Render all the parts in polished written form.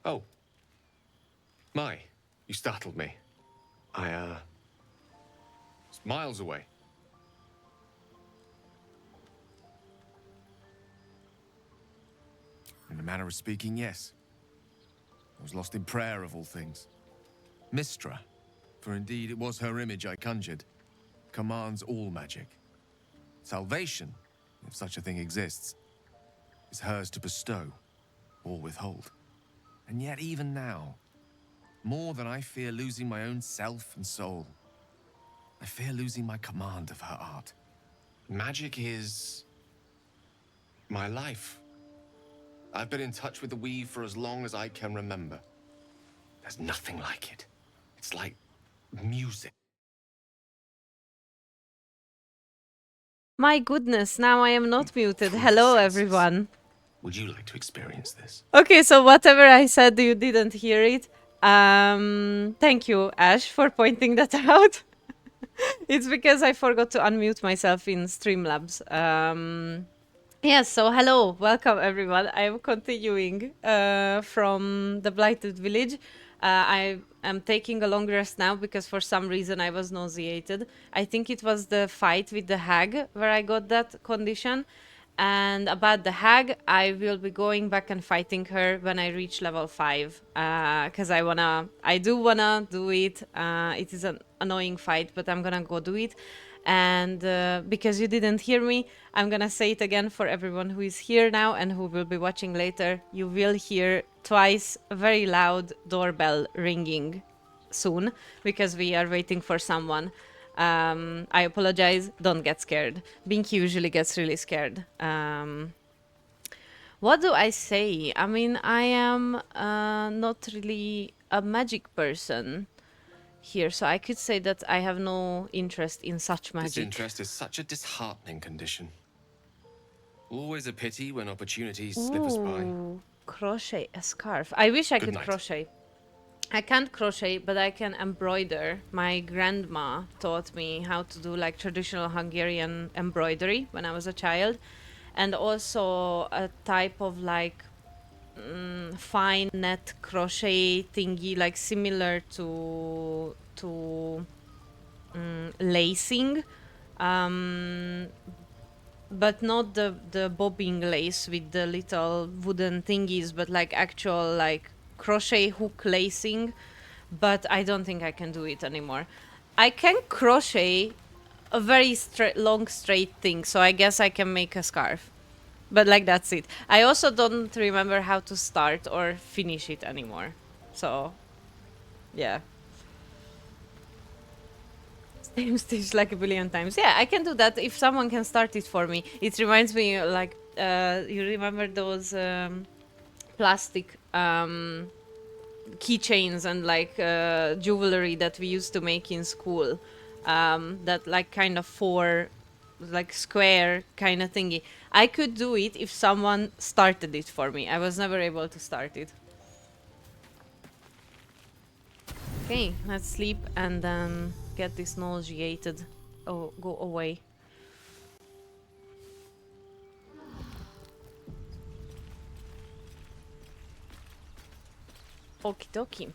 Oh. My, you startled me. It's miles away. In a manner of speaking, yes. I was lost in prayer of all things. Mistra, for indeed it was her image I conjured, commands all magic. Salvation, if such a thing exists, is hers to bestow or withhold. And yet even now, more than I fear losing my own self and soul, I fear losing my command of her art. Magic is my life. I've been in touch with the weave for as long as I can remember. There's nothing like it. It's like music. My goodness, now I am not muted. Through the Hello, senses. everyone. Would you like to experience this? Okay, so whatever I said, you didn't hear it. Thank you, Ash, for pointing that out. It's because I forgot to unmute myself in Streamlabs. Yes, so hello, welcome everyone. I am continuing from the Blighted Village. I am taking a long rest now because for some reason I was nauseated. I think it was the fight with the hag where I got that condition. And about the hag, I will be going back and fighting her when I reach level 5. Because I do wanna do it. It is an annoying fight, but I'm gonna go do it. And because you didn't hear me, I'm gonna say it again for everyone who is here now and who will be watching later. You will hear twice a very loud doorbell ringing soon because we are waiting for someone. I apologize, don't get scared. Binky usually gets really scared. What do I say? I mean, I am not really a magic person here, so I could say that I have no interest in such magic. Disinterest is such a disheartening condition. Always a pity when opportunities slip us by. Ooh, crochet a scarf. I wish I Good could night. crochet. I can't crochet, but I can embroider. My grandma taught me how to do like traditional Hungarian embroidery when I was a child, and also a type of like fine net crochet thingy, like similar to lacing, but not the bobbing lace with the little wooden thingies, but like actual like crochet hook lacing. But I don't think I can do it anymore. I can crochet a very long straight thing, so I guess I can make a scarf. But like that's it. I also don't remember how to start or finish it anymore. So yeah. Same stitch like a billion times. Yeah, I can do that if someone can start it for me. It reminds me like you remember those plastic keychains and like jewelry that we used to make in school. That like kind of four like square kind of thingy. I could do it if someone started it for me. I was never able to start it. Okay, let's sleep and then get this nauseated. Oh, go away. Okie dokie.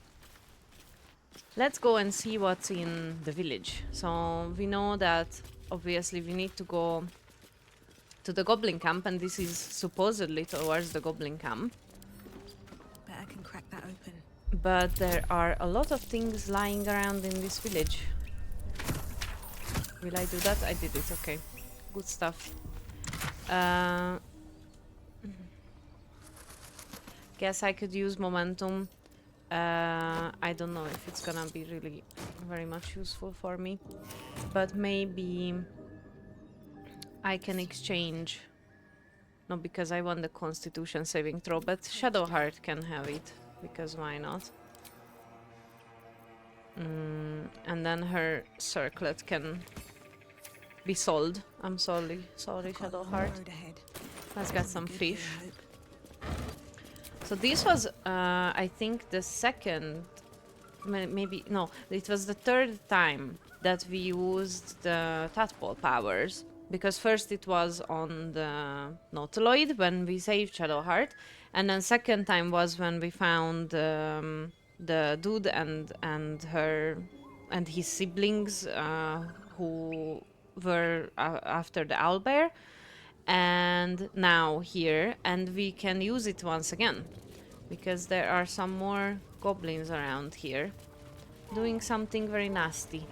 Let's go and see what's in the village. So we know that obviously we need to go to the goblin camp, and this is supposedly towards the goblin camp. Bet I can crack that open. But there are a lot of things lying around in this village. Will I do that? I did it, okay. Good stuff. Guess I could use momentum. I don't know if it's gonna be really very much useful for me. But maybe I can exchange. No, because I want the Constitution saving throw, but Shadowheart can have it. Because why not? And then her circlet can be sold. I'm sorry, Shadowheart. Let's get some fish. So this was, I think, the second, maybe, no, it was the third time that we used the tadpole powers. Because first it was on the Nautiloid when we saved Shadowheart, And then second time was when we found the dude and her and his siblings who were after the owlbear, and now here, and we can use it once again because there are some more goblins around here doing something very nasty.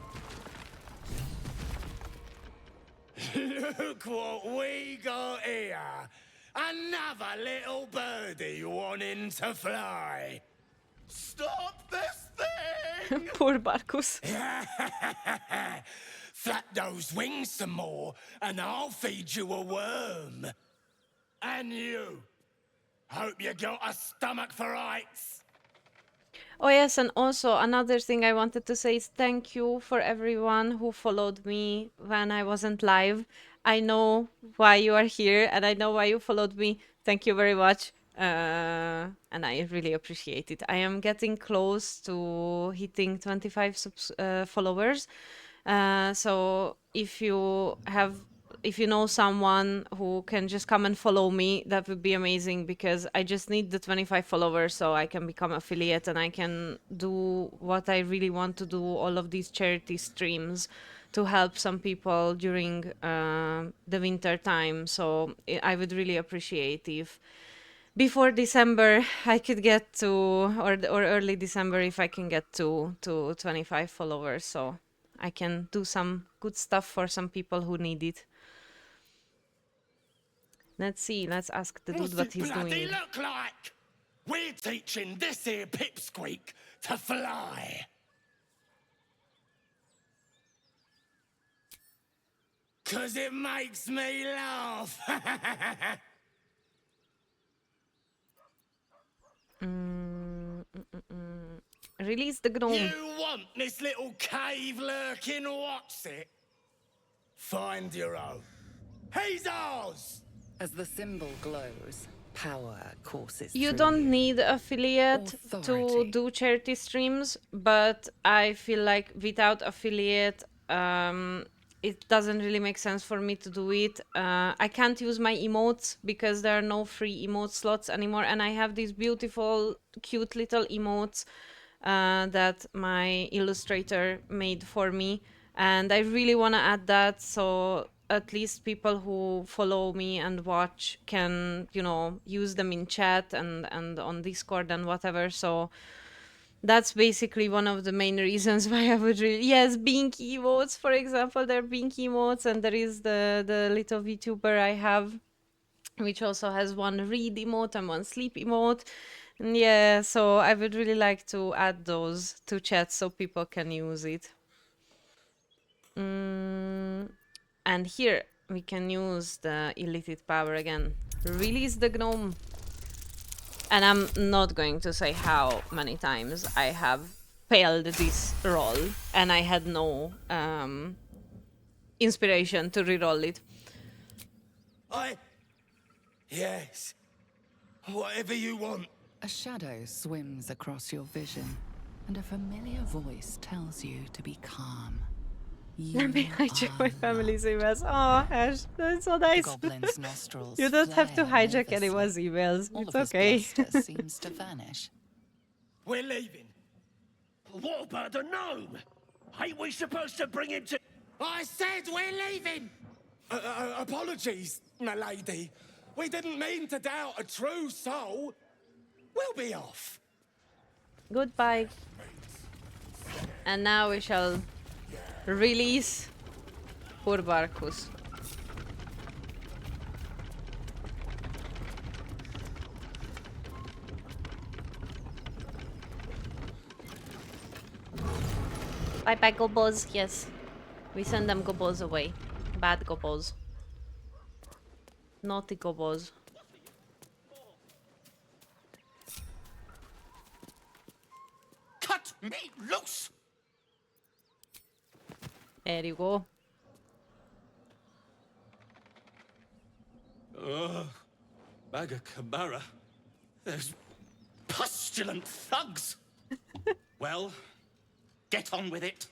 Look what we got here. Another little birdie wanting to fly. Stop this thing! Poor Barkus. Flap those wings some more, and I'll feed you a worm. And you. Hope you got a stomach for ice. Oh yes, and also another thing I wanted to say is thank you for everyone who followed me when I wasn't live. I know why you are here and I know why you followed me. Thank you very much. And I really appreciate it. I am getting close to hitting 25 followers. So if you know someone who can just come and follow me, that would be amazing because I just need the 25 followers so I can become affiliate and I can do what I really want to do, all of these charity streams to help some people during the winter time. So I would really appreciate if before December I could get to, or early December if I can get to 25 followers, so I can do some good stuff for some people who need it. Let's see, let's ask the dude What's what it he's bloody doing. look like? We're teaching this here pipsqueak to fly. 'Cause it makes me laugh. Release the gnome. You want this little cave lurking what's it? Find your own. He's ours! As the symbol glows, power courses You through don't you. need affiliate to Authority. do charity streams, but I feel like without affiliate, it doesn't really make sense for me to do it. I can't use my emotes because there are no free emote slots anymore, and I have these beautiful, cute little emotes that my illustrator made for me, and I really want to add that so at least people who follow me and watch can, you know, use them in chat and on Discord and whatever. So that's basically one of the main reasons why I would really, yes, Bink emotes, for example. There are Bink emotes, and there is the little VTuber I have, which also has one read emote and one sleep emote. And yeah, so I would really like to add those to chat so people can use it. And here we can use the elicited power again. Release the gnome. And I'm not going to say how many times I have failed this roll and I had no inspiration to reroll it. Yes. Whatever you want. A shadow swims across your vision, and a familiar voice tells you to be calm. Let me hijack my family's emails. Oh, Ash, that's so nice. Goblin's nostrils You don't have to flare hijack nervously. anyone's emails. All It's of his okay. bluster seems to vanish. We're leaving. What about the gnome? Ain't we supposed to bring him to... I said we're leaving! Apologies, my lady. We didn't mean to doubt a true soul. We'll be off. Goodbye. And now we shall release poor Barkus. Bye bye, gobos. Yes. We send them gobos away. Bad gobos. Naughty gobos. Cut me loose! There you go. Baga Kamara. Those pustulant thugs. Well, get on with it.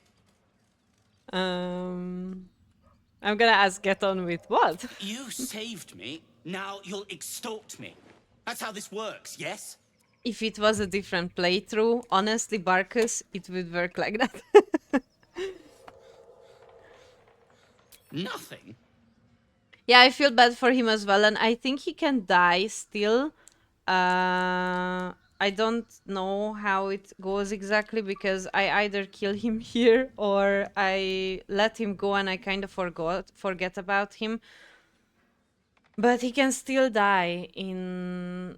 I'm gonna ask get on with what? You saved me, now you'll extort me. That's how this works, yes? If it was a different playthrough, honestly, Barkus, it would work like that. Nothing? Yeah, I feel bad for him as well, and I think he can die still. I don't know how it goes exactly because I either kill him here or I let him go and I kind of forget about him. But he can still die in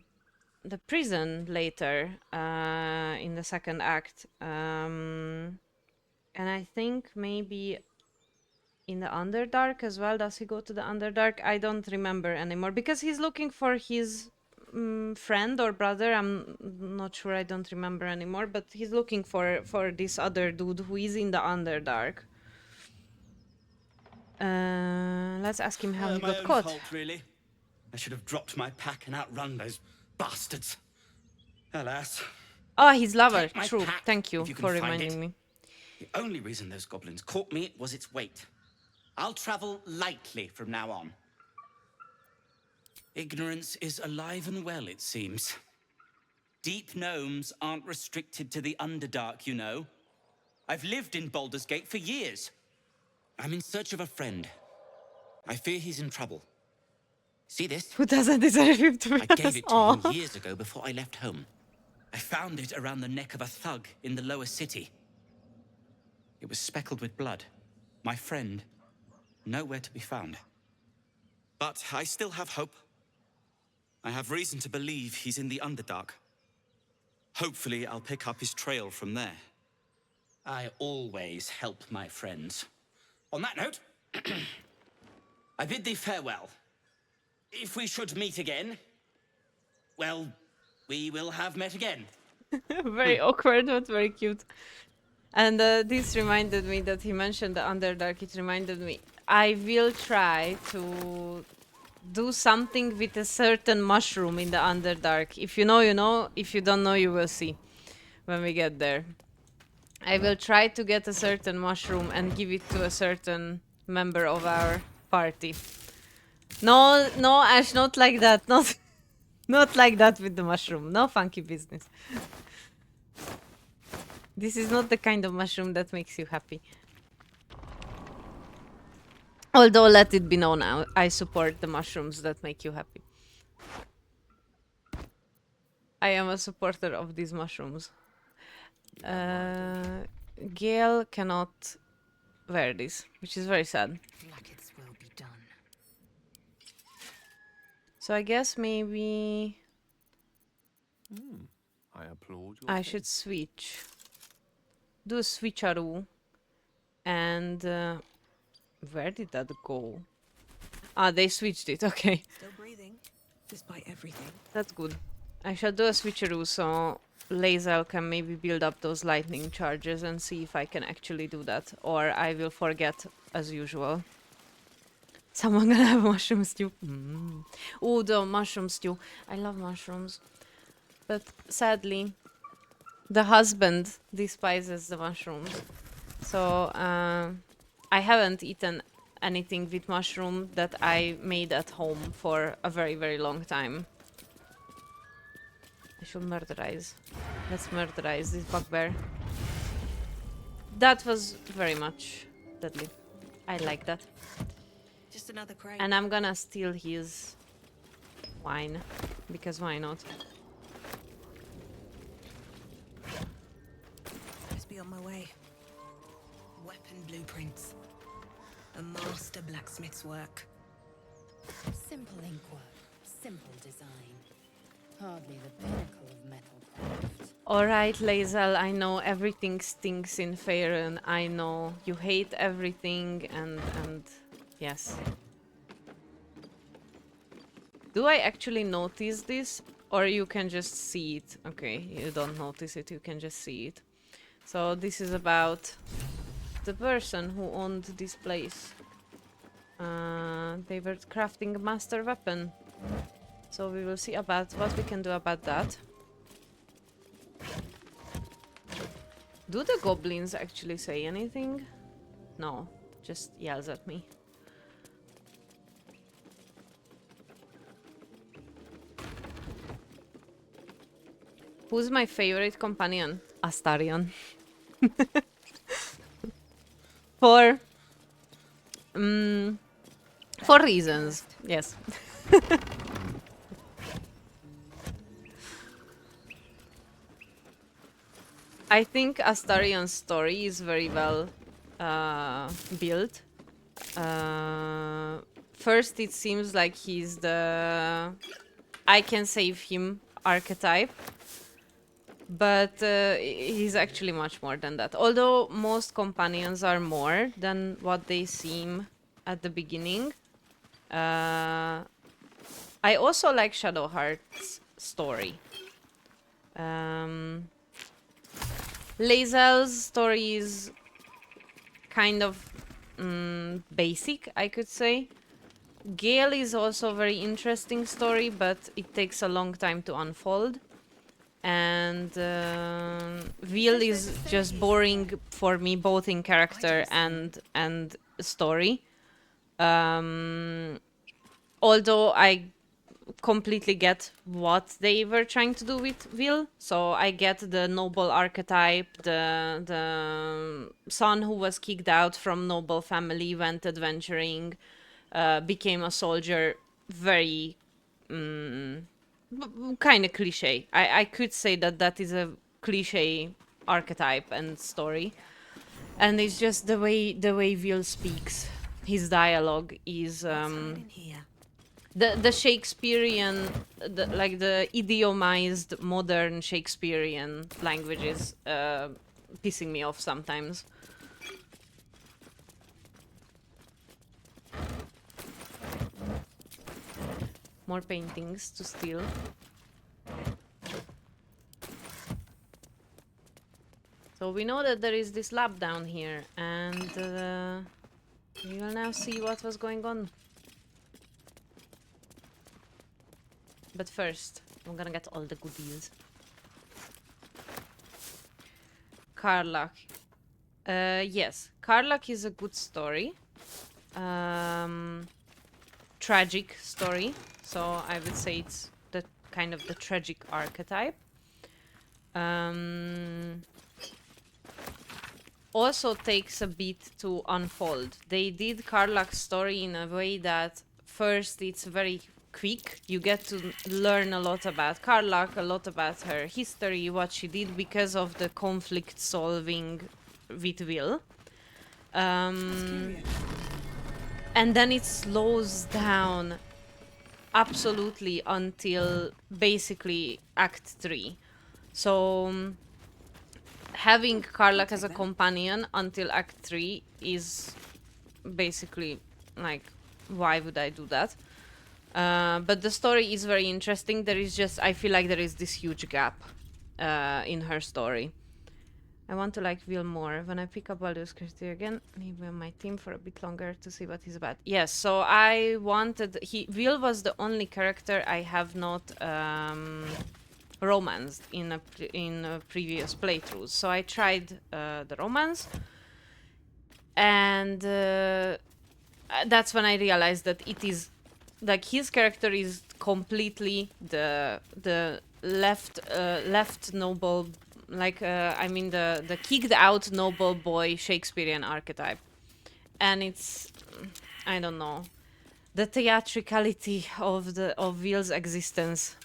the prison later, in the second act. And I think maybe in the Underdark as well. Does he go to the Underdark? I don't remember anymore because he's looking for his friend or brother. I'm not sure. I don't remember anymore. But he's looking for this other dude who is in the Underdark. Let's ask him how he My got own caught. fault, really. I should have dropped my pack and outrun those bastards. Alas. Oh, his lover. Take my True. pack, Thank you if you can for find reminding it. me. The only reason those goblins caught me was its weight. I'll travel lightly from now on. Ignorance is alive and well, it seems. Deep gnomes aren't restricted to the Underdark, you know. I've lived in Baldur's Gate for years. I'm in search of a friend. I fear he's in trouble. See this? Who doesn't deserve him to be I gave honest? it to him Aw. years ago before I left home. I found it around the neck of a thug in the lower city. It was speckled with blood. My friend, nowhere to be found. But I still have hope. I have reason to believe he's in the Underdark. Hopefully, I'll pick up his trail from there. I always help my friends. On that note, I bid thee farewell. If we should meet again, well, we will have met again. Very awkward, but very cute. And this reminded me that he mentioned the Underdark. It reminded me, I will try to do something with a certain mushroom in the Underdark. If you know, you know. If you don't know, you will see when we get there. I will try to get a certain mushroom and give it to a certain member of our party. No, no, Ash, not like that. Not, not like that with the mushroom. No funky business. This is not the kind of mushroom that makes you happy. Although, let it be known now, I support the mushrooms that make you happy. I am a supporter of these mushrooms. Gale cannot wear this, which is very sad. Like its will be done. So I guess maybe I applaud your I should switch. Do a switcheroo. And where did that go? Ah, they switched it. Okay, Still breathing, despite everything. that's good. I shall do a switcheroo so Lae'zel can maybe build up those lightning charges and see if I can actually do that. Or I will forget as usual. Someone gonna have mushroom stew. Oh, the mushroom stew. I love mushrooms. But sadly, the husband despises the mushrooms. So I haven't eaten anything with mushroom that I made at home for a very, very long time. I should murderize. Let's murderize this bugbear. That was very much deadly. I like that. Just another crate. And I'm gonna steal his wine. Because why not? Just be on my way. Weapon blueprints. A master blacksmith's work. Simple inkwork, simple design. Hardly the pinnacle of metalcraft. Alright, Lae'zel, I know everything stinks in Faerun. I know you hate everything and yes. Do I actually notice this? Or you can just see it? Okay, you don't notice it, you can just see it. So this is about the person who owned this place. They were crafting a master weapon. So we will see about what we can do about that. Do the goblins actually say anything? No, just yells at me. Who's my favorite companion? Astarion. For for reasons, yes. I think Astarion's story is very well built. First, it seems like he's the I can save him archetype, but he's actually much more than that. Although most companions are more than what they seem at the beginning. I also like Shadowheart's story. Lae'zel's story is kind of basic, I could say. Gale is also a very interesting story, but it takes a long time to unfold. And Vil is just boring for me, both in character and story. Although I completely get what they were trying to do with Vil. So I get the noble archetype, the son who was kicked out from noble family, went adventuring, became a soldier. Very kind of cliche. I could say that is a cliche archetype and story. And it's just the way Vil speaks. His dialogue is In here. the Shakespearean, like the idiomized modern Shakespearean language is pissing me off sometimes. More paintings to steal. So we know that there is this lab down here, and we will now see what was going on. But first, I'm gonna get all the goodies. Karlach. Yes, Karlach is a good story. Tragic story. So I would say it's the kind of the tragic archetype. Also takes a bit to unfold. They did Karlach's story in a way that first it's very quick. You get to learn a lot about Karlach, a lot about her history, what she did because of the conflict solving with Vil. And then it slows down absolutely until basically Act 3. So having Karlach as a companion until Act 3 is basically like, why would I do that? But the story is very interesting. There is just, I feel like there is this huge gap in her story. I want to like Vil more. When I pick up Baldur's Gate again, maybe on my team for a bit longer to see what he's about. Yes, so I wanted... Vil was the only character I have not romanced in a previous playthroughs. So I tried the romance. And that's when I realized that it is... Like, his character is completely the left noble... Like, I mean, the kicked out noble boy Shakespearean archetype. And it's, I don't know, the theatricality of Vil's existence.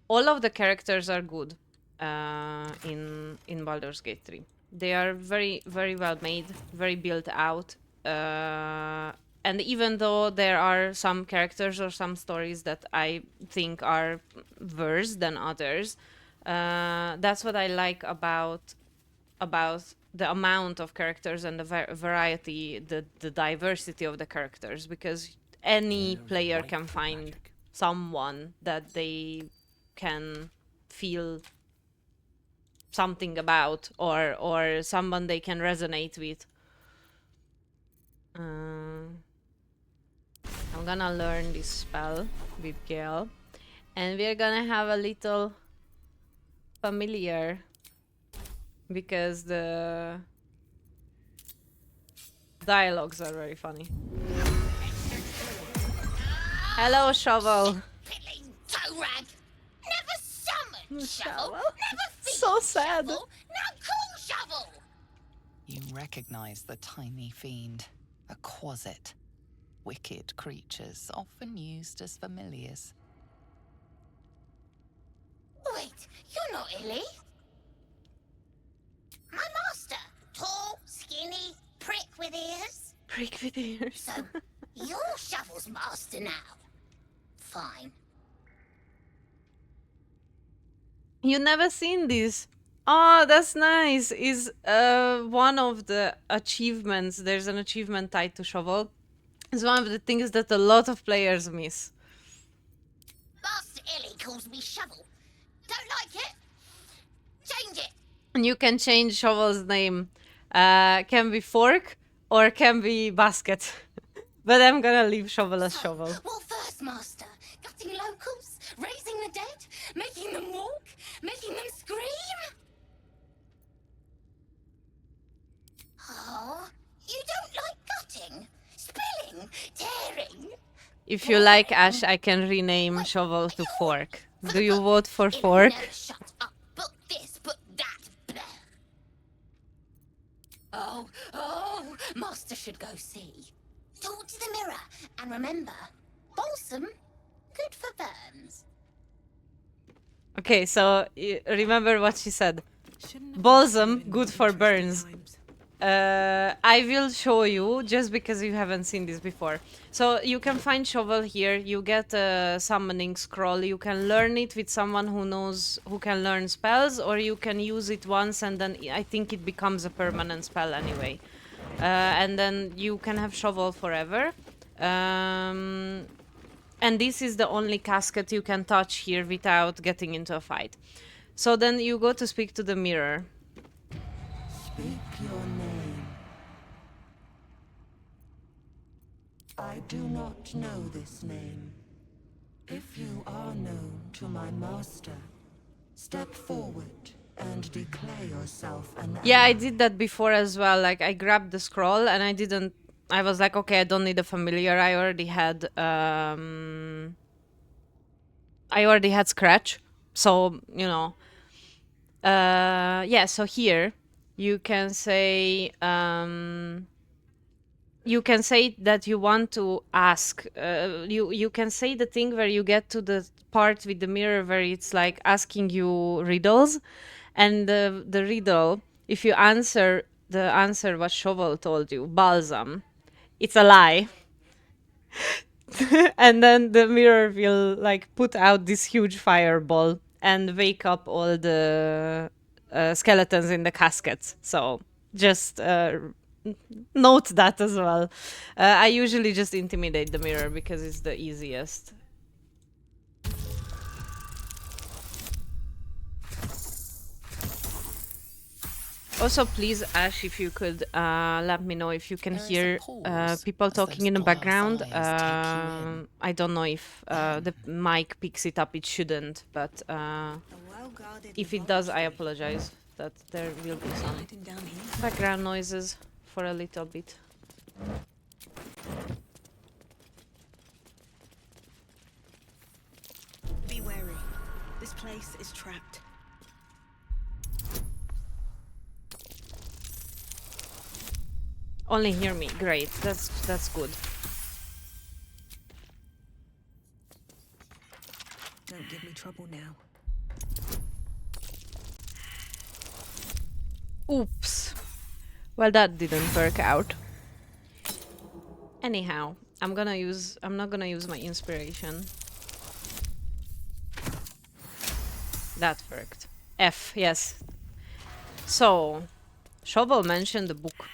All of the characters are good in Baldur's Gate 3. They are very, very well made, very built out. And even though there are some characters or some stories that I think are worse than others, that's what I like about the amount of characters and the variety, the diversity of the characters, because any player can find someone that they can feel something about, or someone they can resonate with. I'm gonna learn this spell with Gale, and we're gonna have a little familiar, because the dialogues are very funny. Hello, Shovel. Pilling toe rag! Never Shovel. Never So feel sad. Shovel. Now call Shovel. You recognize the tiny fiend, a quasit. Wicked creatures, often used as familiars. Wait, you're not Illy. My master. Tall, skinny, prick with ears. Prick with ears. So, you're Shovel's master now. Fine. You never seen this. Oh, that's nice. Is one of the achievements. There's an achievement tied to Shovel. It's one of the things that a lot of players miss. Master Illy calls me Shovel. Don't like it? Change it. And you can change Shovel's name. Can be Fork or can be Basket. But I'm gonna leave Shovel as Shovel. What first, Master? Gutting locals? Raising the dead? Making them walk? Making them scream? Oh, you don't like gutting? Spilling? Tearing? If you like Ash, I can rename Shovel to Fork. Do you vote for It Fork? never shut up. But this, but that. Blah. Oh, Master should go see. Talk to the mirror, and remember, balsam, good for burns. Okay, so remember what she said. Shouldn't have Balsam, been good for interesting burns. times. I will show you just because you haven't seen this before. So you can find Shovel here. You get a summoning scroll. You can learn it with someone who can learn spells, or you can use it once and then I think it becomes a permanent spell anyway. And then you can have Shovel forever. And this is the only casket you can touch here without getting into a fight. So then you go to speak to the mirror. Speak your name. I do not know this name. If you are known to my master, step forward and declare yourself an Yeah, I ally. did that before as well. Like, I grabbed the scroll and I was like, okay, I don't need a familiar. I already had Scratch. So, you know. Yeah, so here you can say that you want to ask. You can say the thing where you get to the part with the mirror where it's like asking you riddles, and the riddle, if you answer what Shovel told you, balsam, it's a lie. And then the mirror will like put out this huge fireball and wake up all the skeletons in the caskets. So just note that as well. I usually just intimidate the mirror because it's the easiest. Also, please, Ash, if you could let me know if you can There is a hear pause people as talking those in the glass background. eyes take you in. I don't know if the mic picks it up. It shouldn't, but The well-guarded if it does, I laboratory. apologize that there will be some Hiding down here. background noises for a little bit. Be wary. This place is trapped. Only hear me. Great. That's good. Don't give me trouble now. Oops. Well, that didn't work out. Anyhow, I'm not gonna use my inspiration. That worked. F, yes. So, Shovel mentioned the book.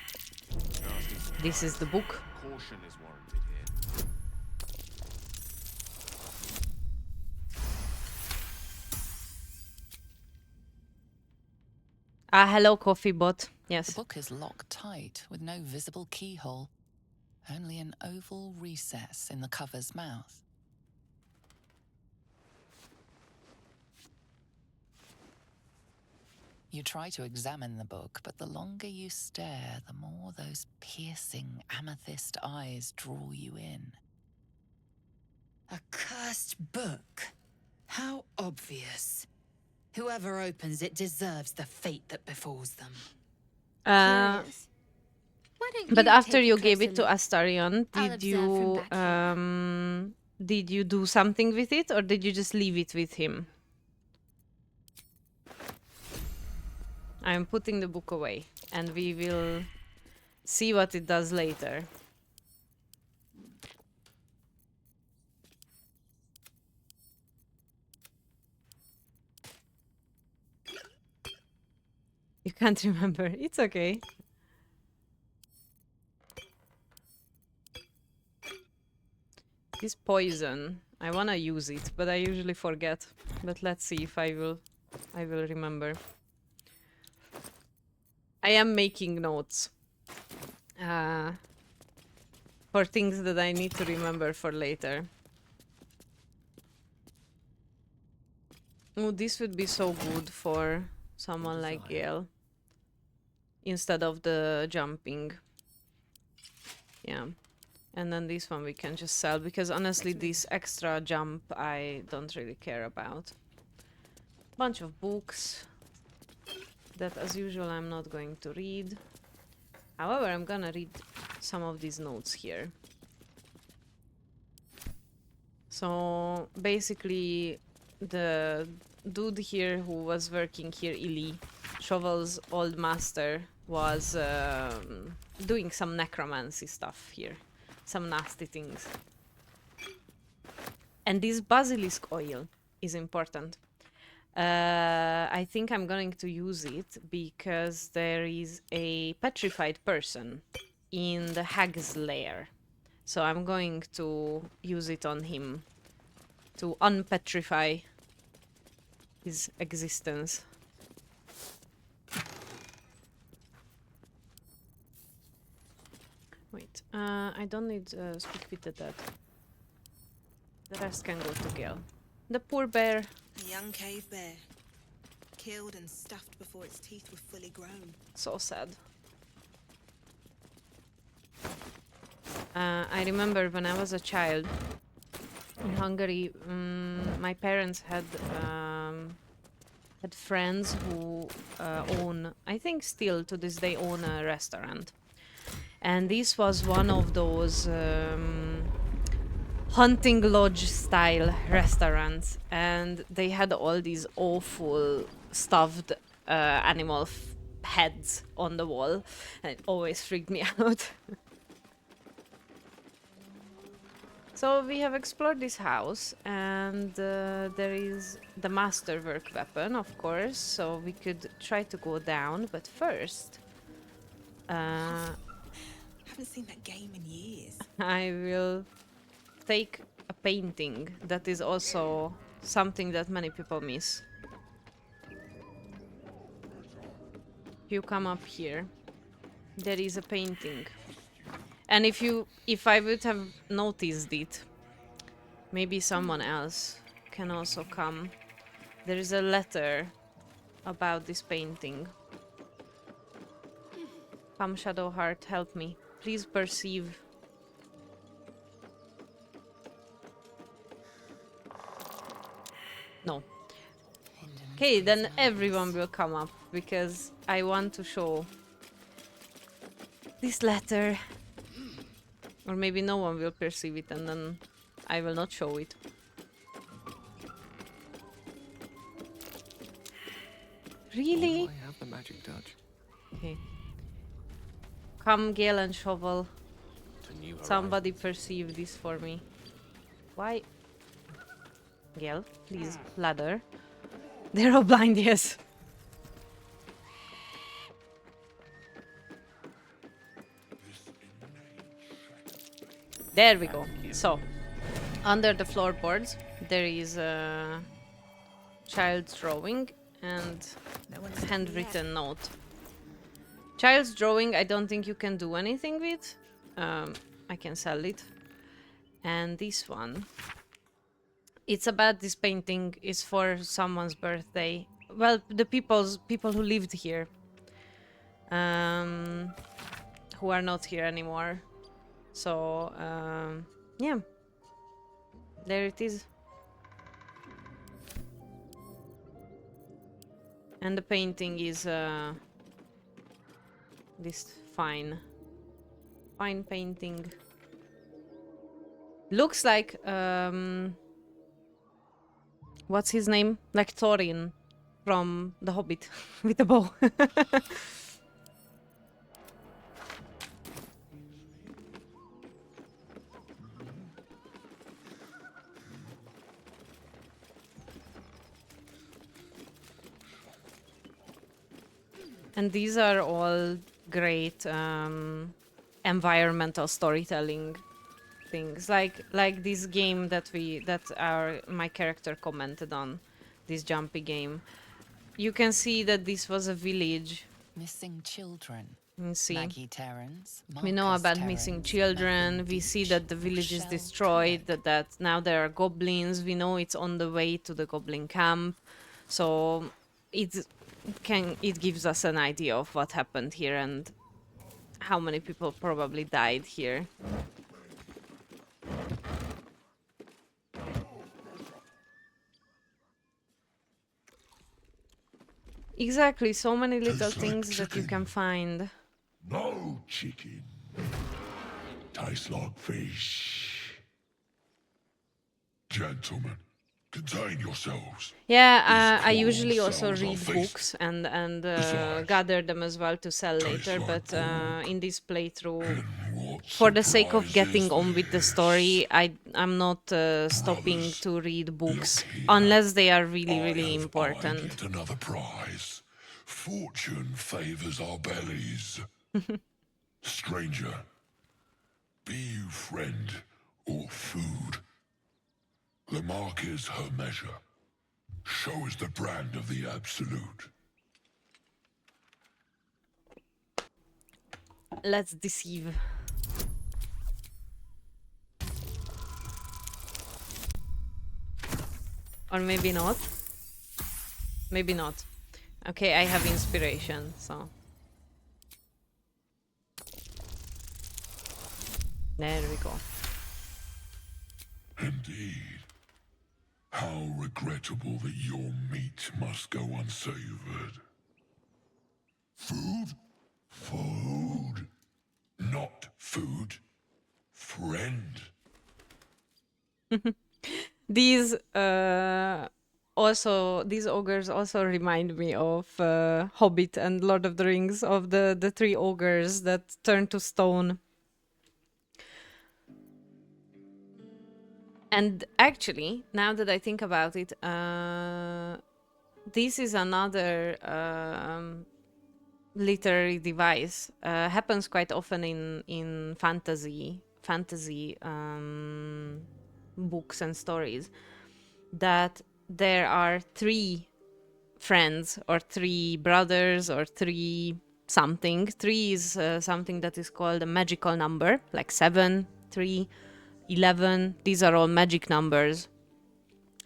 This is the book. Caution is warranted here. Hello, coffee bot. The Yes. book is locked tight with no visible keyhole, only an oval recess in the cover's mouth. You try to examine the book, but the longer you stare, the more those piercing amethyst eyes draw you in. A cursed book. How obvious. Whoever opens it deserves the fate that befalls them. Curious. Why don't But you after take a you gave closer it to look? Astarion, I'll observe from back here. did you do something with it, or did you just leave it with him? I'm putting the book away, and we will see what it does later. You can't remember. It's okay. This poison. I wanna use it, but I usually forget. But let's see if I will remember. I am making notes. For things that I need to remember for later. Oh, this would be so good for someone like Gale. Instead of the jumping. Yeah. And then this one we can just sell, because honestly this extra jump I don't really care about. Bunch of books that as usual I'm not going to read. However, I'm gonna read some of these notes here. So basically the dude here who was working here, Ili, Shovel's old master, was doing some necromancy stuff here. Some nasty things. And this basilisk oil is important. I think I'm going to use it because there is a petrified person in the hag's lair. So I'm going to use it on him to unpetrify his existence. Wait, I don't need speak with the dead. The rest can go to Gale. The poor bear. A young cave bear. Killed and stuffed before its teeth were fully grown. So sad. I remember when I was a child in Hungary, my parents had friends who own, I think still to this day own a restaurant. And this was one of those hunting lodge style restaurants, and they had all these awful stuffed animal heads on the wall, and it always freaked me out. So we have explored this house, and there is the masterwork weapon, of course, so we could try to go down, but first Haven't seen that game in years. I will take a painting that is also something that many people miss. You come up here. There is a painting. And if I would have noticed it, maybe someone else can also come. There is a letter about this painting. Come, Shadowheart, help me. Please perceive. No. Okay, then everyone will come up, because I want to show this letter. Or maybe no one will perceive it, and then I will not show it. Really? I have the magic touch. Okay. Come, Gale and Shovel. Somebody perceive this for me. Why? Gale, please, ladder. They're all blind, yes. There we go. So, under the floorboards, there is a child's drawing and a handwritten note. Child's drawing, I don't think you can do anything with. I can sell it. And this one, it's about this painting is for someone's birthday. Well, the people who lived here, who are not here anymore. So, yeah, there it is. And the painting is this fine painting. Looks like what's his name? Like Thorin from The Hobbit with the bow. And these are all great environmental storytelling things, like this game that my character commented on, this jumpy game. You can see that this was a village. Missing children. You see, Maggie Terrans, we know Marcus about missing Terrans, children. Bethan We see Deitch, that the village is Rochelle destroyed. Clegg. That now there are goblins. We know it's on the way to the goblin camp. So it gives us an idea of what happened here and how many people probably died here. Exactly, so many little Tastes like things that you chicken. can find. No chicken. Tastes like fish. Gentlemen, contain yourselves. Yeah, I These usually cool also cells are read feast. books and Besides, gather them as well to sell tastes later, like but in this playthrough, And what for the sake of surprise getting is on with the this? story, I'm not stopping Brothers, to read books look here. unless they are really, I really have eyed important. yet another prize. Fortune favors our bellies. Stranger, be you friend or food. The mark is her measure. Show is the brand of the absolute. Let's deceive. Or maybe not. Maybe not. Okay, I have inspiration, so. There we go. Indeed. How regrettable that your meat must go unsavored. Food? Food. Not food. Friend. These these ogres also remind me of Hobbit and Lord of the Rings, of the three ogres that turn to stone. And actually, now that I think about it, this is another literary device. Happens quite often in fantasy books and stories, that there are three friends or three brothers or three something. Three is something that is called a magical number, like 7, 3, 11. These are all magic numbers.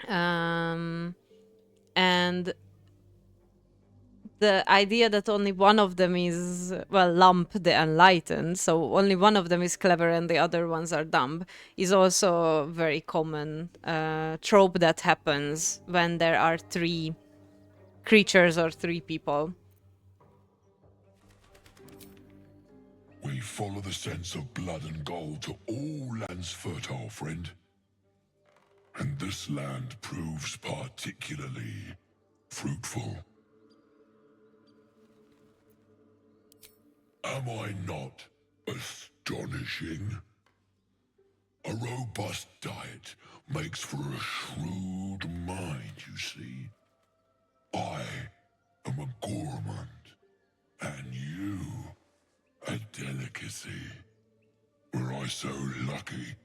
And the idea that only one of them is, well, Lump the Enlightened, so only one of them is clever and the other ones are dumb, is also a very common trope that happens when there are three creatures or three people. We follow the sense of blood and gold to all lands fertile, friend. And this land proves particularly fruitful. Am I not astonishing? A robust diet makes for a shrewd mind, you see. I am a gourmand, and you a delicacy. Were I so lucky?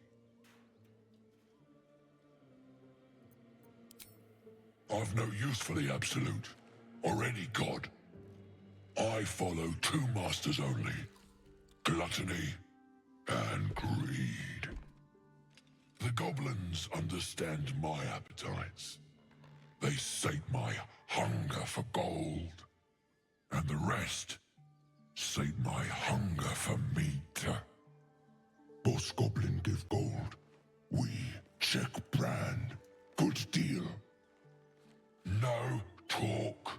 I've no use for the absolute, or any god. I follow two masters only, gluttony and greed. The goblins understand my appetites. They sate my hunger for gold, and the rest sate my hunger for meat. Boss goblin give gold. We check brand. Good deal. No talk.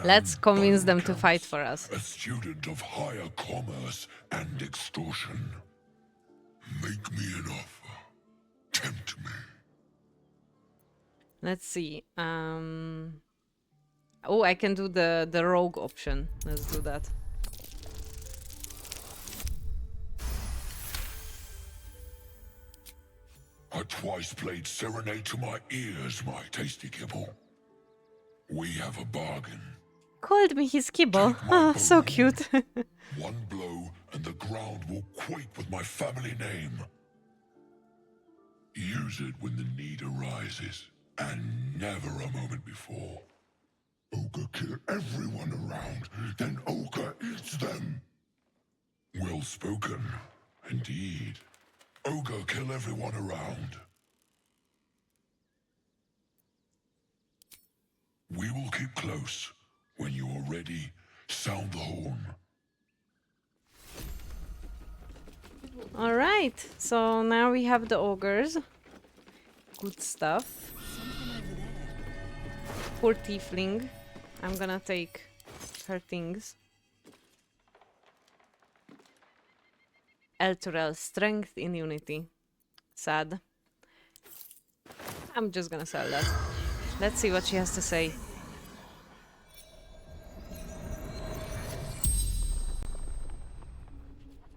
Let's convince them to by all fight accounts, for us. a student of higher commerce and extortion. Make me an offer. Tempt me. Let's see. Oh, I can do the rogue option. Let's do that. I twice played serenade to my ears, my tasty kibble. We have a bargain. Called me his kibble. Take my Ah, so bow. cute. One blow and the ground will quake with my family name. Use it when the need arises, and never a moment before. Ogre kill everyone around, then Ogre eats them. Well spoken, indeed. Ogre kill everyone around. We will keep close. When you are ready, sound the horn. All right. So now we have the ogres. Good stuff. Poor tiefling. I'm gonna take her things. Elturel, strength in unity. Sad. I'm just gonna sell that. Let's see what she has to say.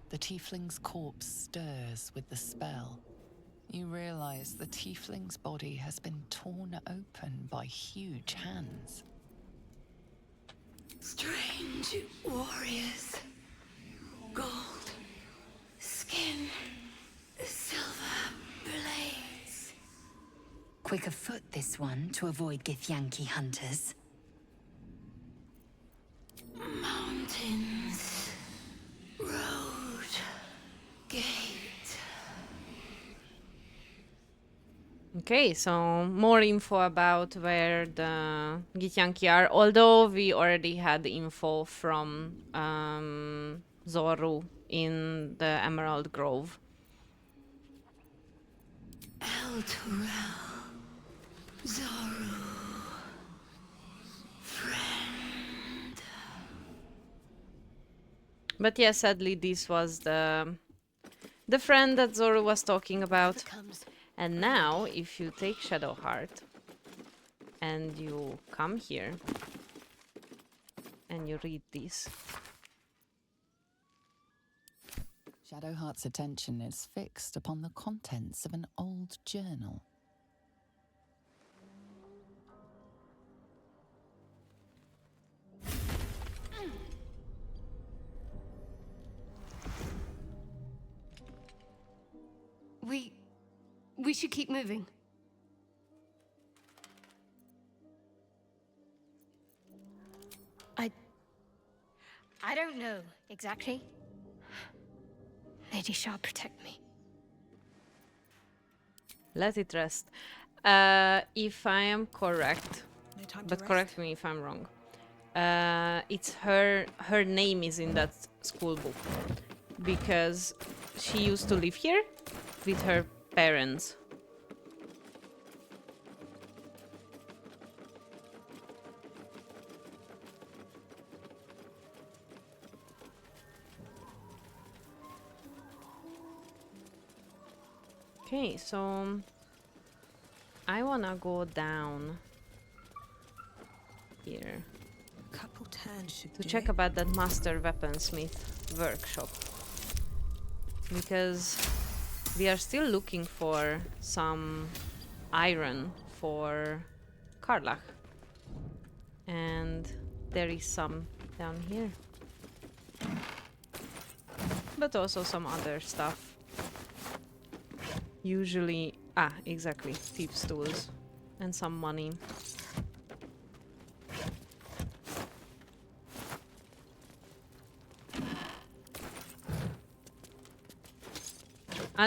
The tiefling's corpse stirs with the spell. You realize the tiefling's body has been torn open by huge hands. Strange warriors. Gold. Skin. Silver blades. Quick of foot, this one, to avoid Githyanki hunters. Mountains. Road. Gate. Okay, so more info about where the Githyanki are, although we already had info from Zoru in the Emerald Grove. Elturel. Zoru. Friend. But yeah, sadly, this was the friend that Zoru was talking about. And now, if you take Shadowheart and you come here and you read this. Shadowheart's attention is fixed upon the contents of an old journal. We should keep moving. I don't know exactly. Lady Shah, protect me. Let it rest. If I am correct, but correct me if I'm wrong. It's her name is in that school book because she used to live here with her parents. Okay, so I wanna go down here Couple turns should to do check it. about that master weaponsmith workshop, because we are still looking for some iron for Karlach, and there is some down here, but also some other stuff. Usually, exactly, thieves' tools and some money.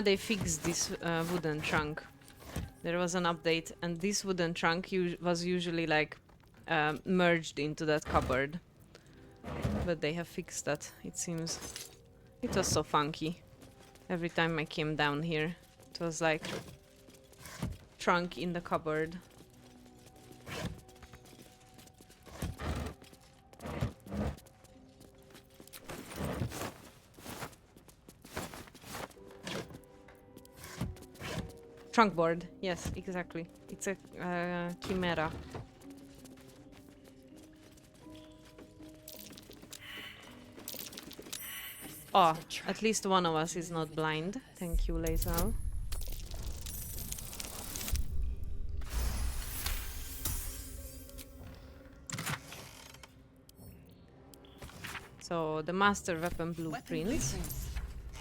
They fixed this wooden trunk. There was an update, and this wooden trunk was usually like merged into that cupboard. But they have fixed that, it seems. It was so funky. Every time I came down here, it was like trunk in the cupboard. Trunk board. Yes, exactly. It's a chimera. Oh, at least one of us is not blind. Thank you, Lae'zel. So the master weapon blueprints.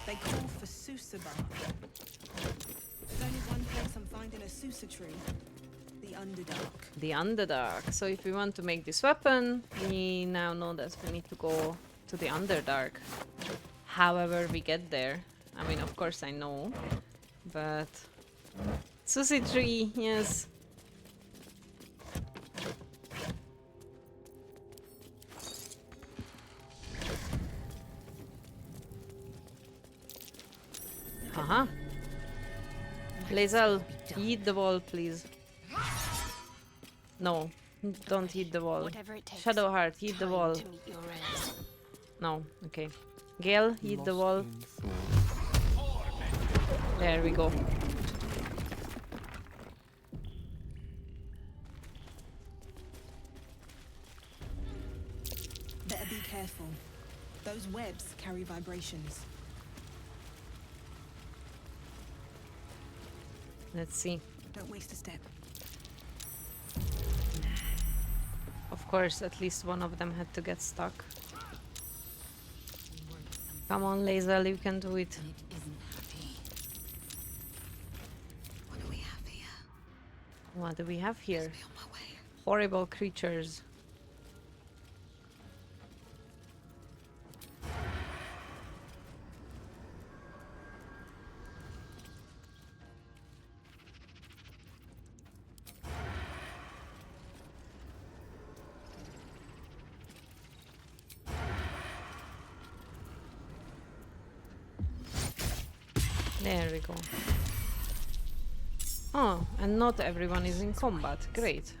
They call for Susaba. There's only one place I'm finding a Susa tree. The Underdark. The Underdark. So if we want to make this weapon, we now know that we need to go to the Underdark. However we get there. I mean, of course I know. But... Susi tree, yes. Haha. Lae'zel, eat the wall, please. No, don't hit the wall. Whatever it takes. Shadowheart, hit the Time wall. to meet your end. No, okay. Gale, hit the wall. There we go. Better be careful. Those webs carry vibrations. Let's see. Don't waste a step. Of course, at least one of them had to get stuck. Come on, Lae'zel, you can do it. It isn't happy. What do we have here? What do we have here? Be on my way. Horrible creatures. There we go. Oh, and not everyone is in combat. Great.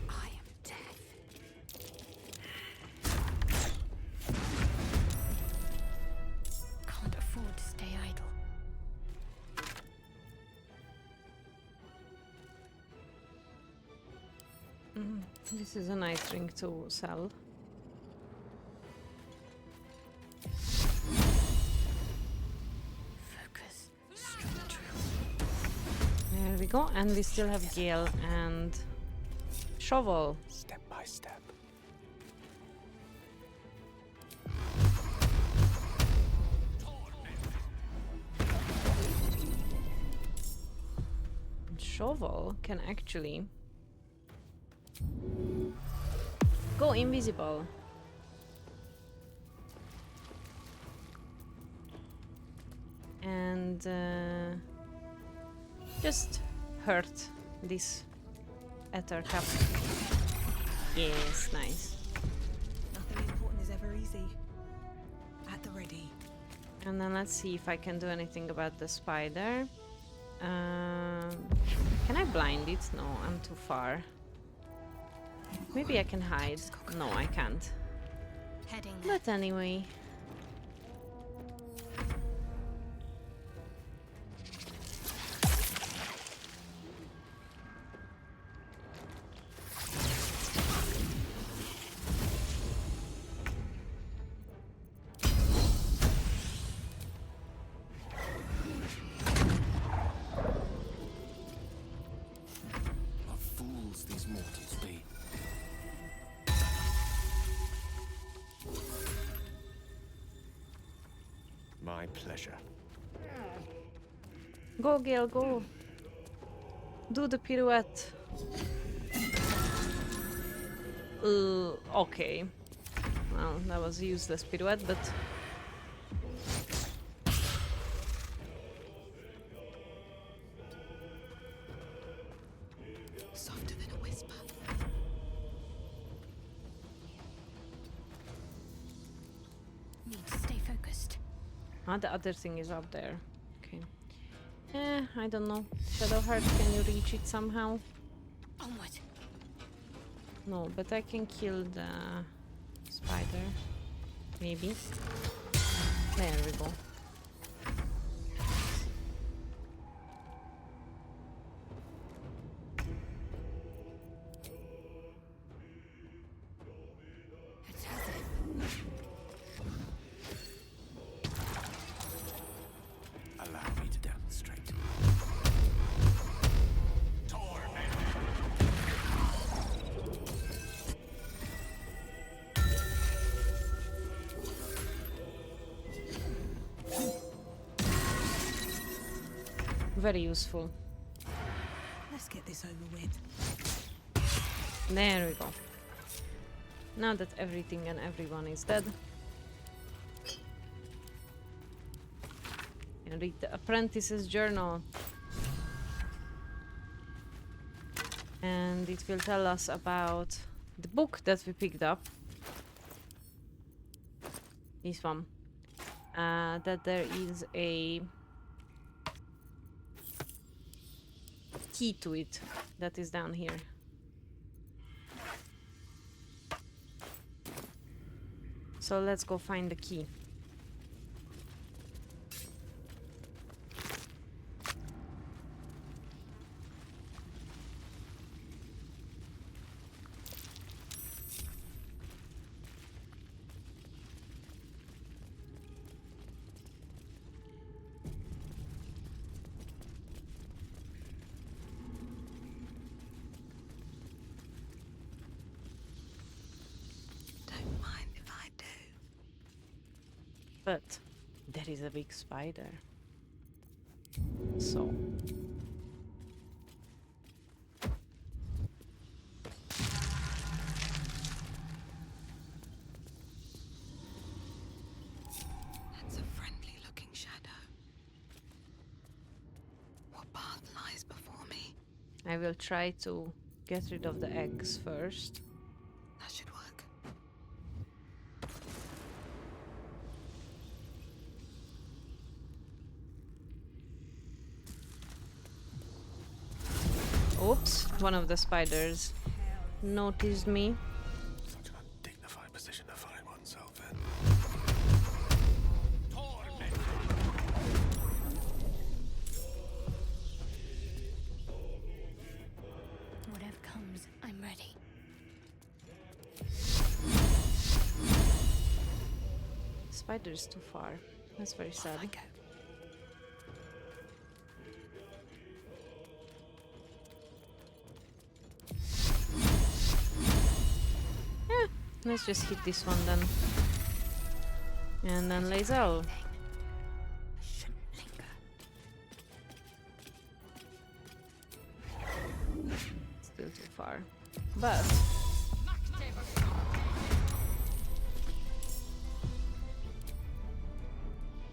I am death. Can't afford to stay idle. This is a nice ring to sell. Focus. Straight through. There we go. And we still have Gale and Shovel. Step by step. Shovel can actually go invisible. And just hurt this Ether Cup. Yes, nice. Nothing important is ever easy. At the ready. And then let's see if I can do anything about the spider. Can I blind it? No, I'm too far. Maybe I can hide. No, I can't. Heading there. But anyway. What fools these mortals be. My pleasure. Go, Gale, go. Do the pirouette. Okay. Well, that was a useless pirouette, but... Softer than a whisper. Need to stay focused. Ah, the other thing is up there. Okay. I don't know. Shadowheart, can you reach it somehow? Onward. No, but I can kill the spider. Maybe. There we go. Allow me to demonstrate. Very useful. Let's get this over with. There we go. Now that everything and everyone is dead. And read the apprentice's journal. And it will tell us about the book that we picked up. This one. That there is a key to it that is down here. So let's go find the key. Don't mind if I do. But there is a big spider. So That's a friendly looking shadow. What path lies before me? I will try to get rid of the eggs first. That should work. Oops, one of the spiders noticed me. Such an undignified position to find oneself in. Whatever comes, I'm ready. Spider's too far. That's very sad. I go. Let's just hit this one then. And then Lae'zel. I shouldn't linger. Still too far. But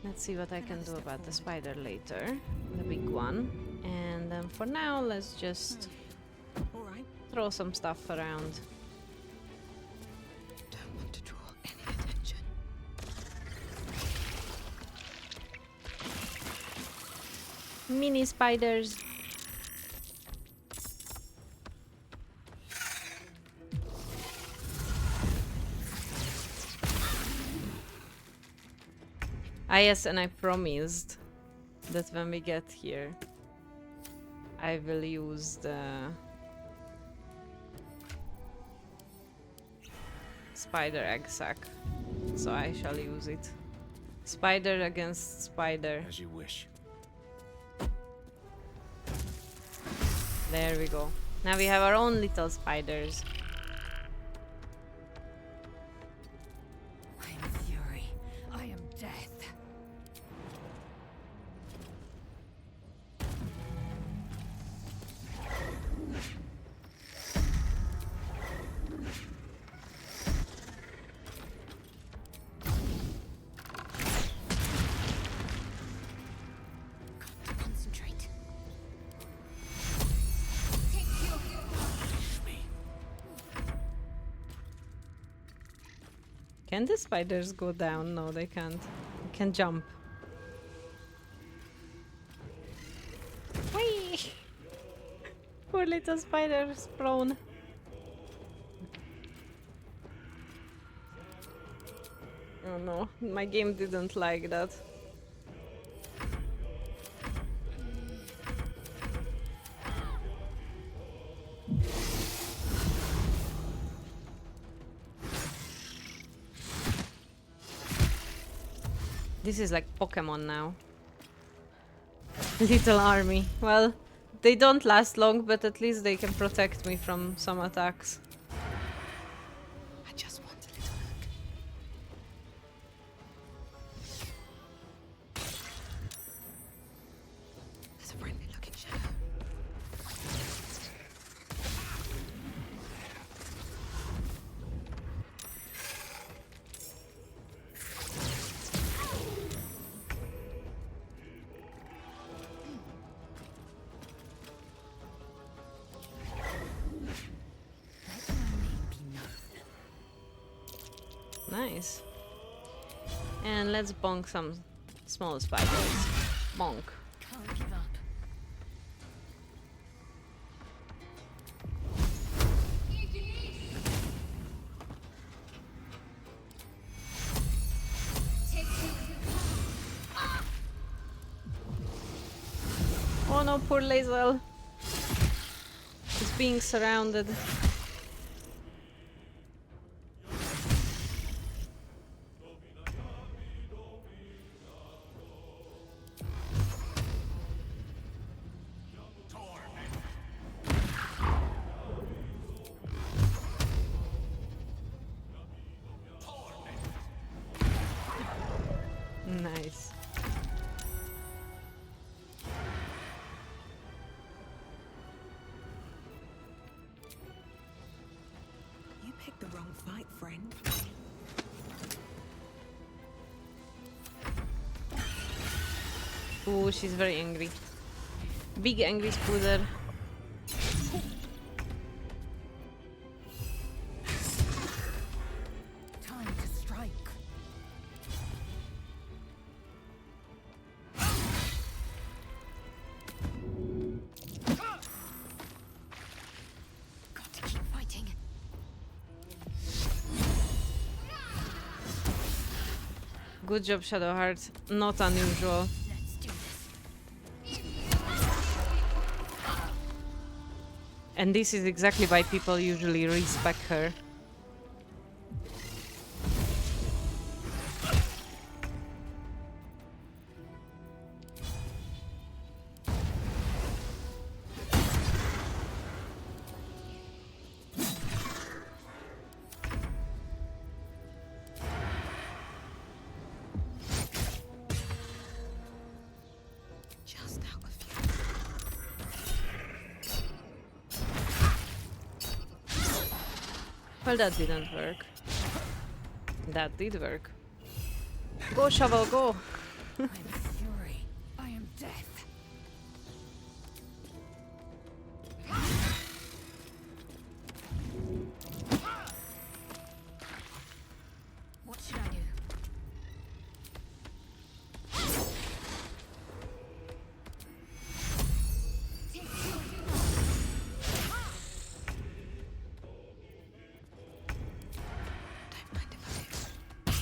let's see what I can do about the spider later. The big one. And then for now, let's just All right. throw some stuff around. Don't want to draw any attention. Mini spiders. Ah yes, and I promised that when we get here, I will use the spider egg sac. So I shall use it. Spider against spider. As you wish. There we go. Now we have our own little spiders. I am fury. I am death. Concentrate. Can the spiders go down? No, they can't. They can jump. Whee! Poor little spiders prone. Oh no, my game didn't like that. This is like Pokemon now. Little army. Well, they don't last long, but at least they can protect me from some attacks. I just want a little look. There's a friendly looking shadow. Nice. And let's bonk some small spiders. Bonk. Can't give up. Oh no, poor Lae'zel. He's being surrounded. Nice. You picked the wrong fight, friend. Ooh, she's very angry. Big angry Spooder. Time to strike. Got to keep fighting. Good job, Shadowheart. Not unusual. Let's do this. And this is exactly why people usually respect her. Just out of fury. Well, that didn't work. That did work. Go, Shovel, go! I'm fury. I am death. What should I do? Don't mind if I do.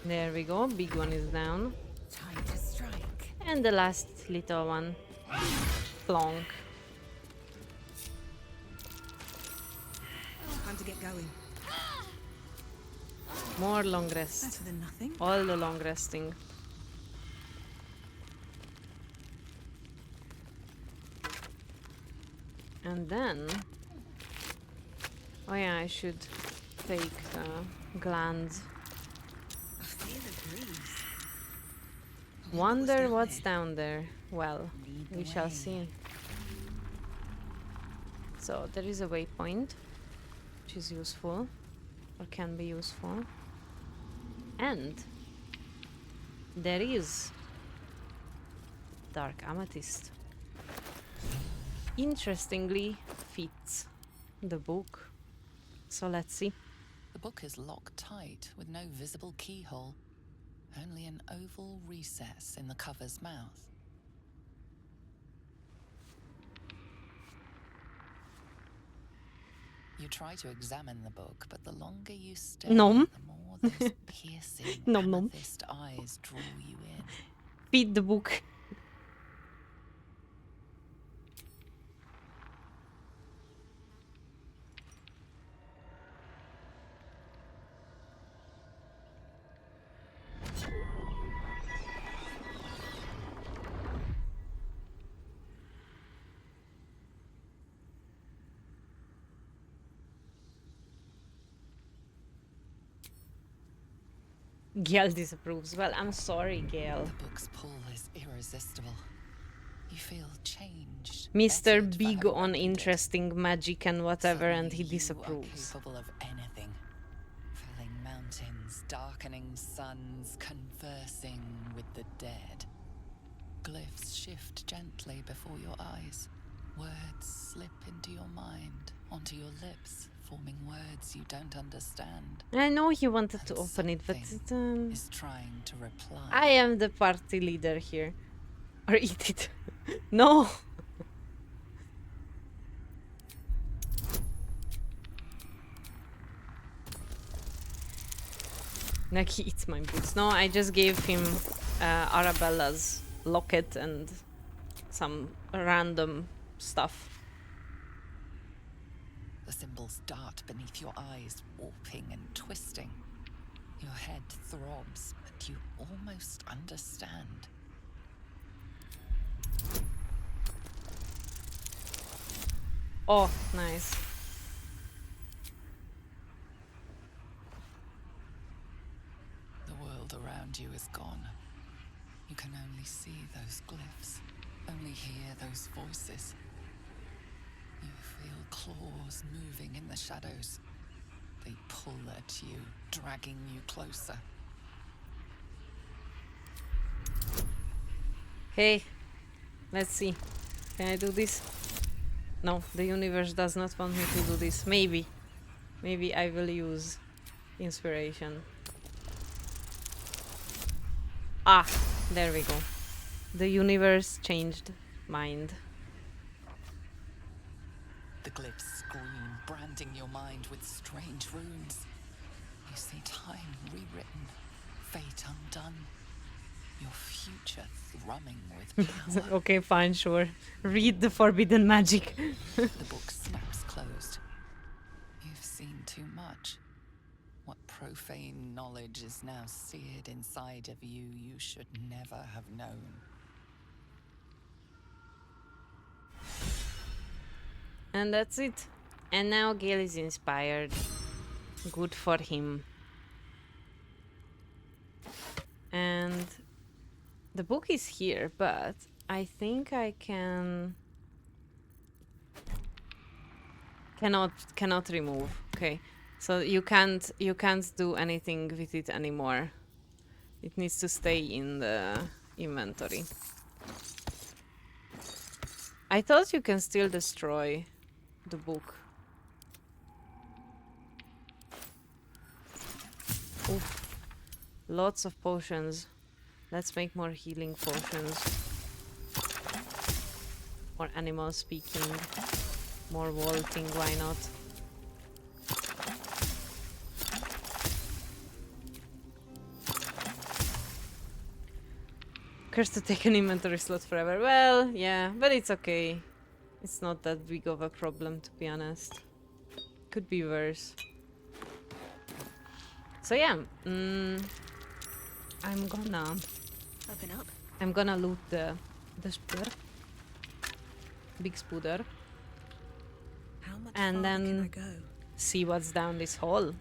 There we go, big one is down. Time to strike. And the last little one. Plonk. Time to get going. More long rest. Better than nothing. All the long resting. And then... Oh yeah, I should take the glands. I feel the breeze. Wonder what's down there. Well, Lead the we shall way. see. So there is a waypoint, which is useful, or can be useful. And there is Dark Amethyst. Interestingly fits the book. So let's see. The book is locked tight with no visible keyhole, only an oval recess in the cover's mouth. You try to examine the book, but the longer you stare, Nom. the more those piercing, Nom nom. amethyst eyes draw you in. Feed the book. Gail disapproves. Well, I'm sorry, Gail. The book's pull is irresistible. You feel changed. Mr. bettered for Big having on opened it. interesting magic and whatever, and he Suddenly you are disapproves. capable of anything. Felling mountains, darkening suns, conversing with the dead. Glyphs shift gently before your eyes. Words slip into your mind, onto your lips, forming words you don't understand. I know he wanted And to open it, but something is trying to reply. I am the party leader here. Or eat it. No! Like he eats my boots. No, I just gave him Arabella's locket and some random stuff. The symbols dart beneath your eyes, warping and twisting. Your head throbs, but you almost understand. Oh, nice. The world around you is gone. You can only see those glyphs, only hear those voices. You feel claws moving in the shadows. They pull at you, dragging you closer. Hey, let's see. Can I do this? No, the universe does not want me to do this. Maybe. Maybe I will use inspiration. Ah, there we go. The universe changed mind. The glyphs scream, branding your mind with strange runes. You see time rewritten, fate undone. Your future thrumming with power. Okay, fine, sure. Read the forbidden magic. The book snaps closed. You've seen too much. What profane knowledge is now seared inside of you should never have known. And that's it. And now Gale is inspired. Good for him. And the book is here, but I think I cannot remove. Okay. So you can't do anything with it anymore. It needs to stay in the inventory. I thought you can still destroy the book. Oof. Lots of potions. Let's make more healing potions. More animal speaking. More vaulting, why not? Curse to take an inventory slot forever. Well, yeah, but it's okay. It's not that big of a problem, to be honest. Could be worse. So yeah, I'm Open up. gonna loot the spooder. Big spooder. How much And farther can I then go? see what's down this hole.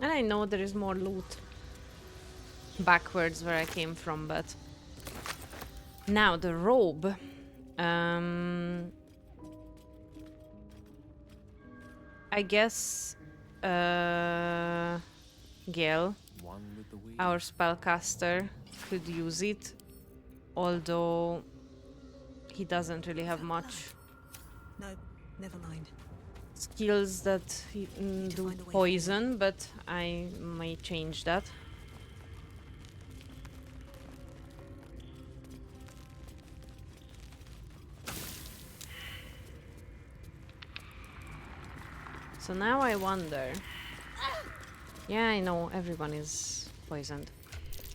And I know there is more loot backwards where I came from, but now the robe. I guess Gale, our spellcaster, could use it, although he doesn't really have much. No, never mind. skills that do poison, but I may change that. So now I wonder. Yeah, I know everyone is poisoned.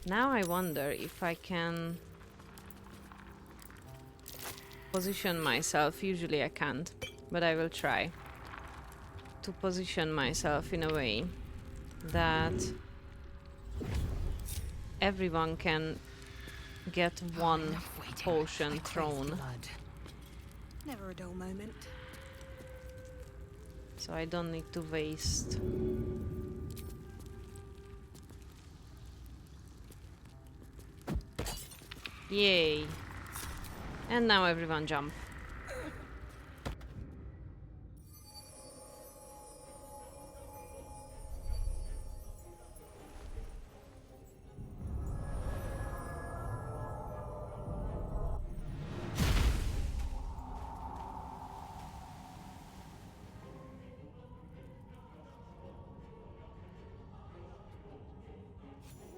Now I wonder if I can position myself. Usually I can't, but I will try to position myself in a way that everyone can get one potion thrown. Never a dull moment. So I don't need to waste. Yay. And now everyone jump.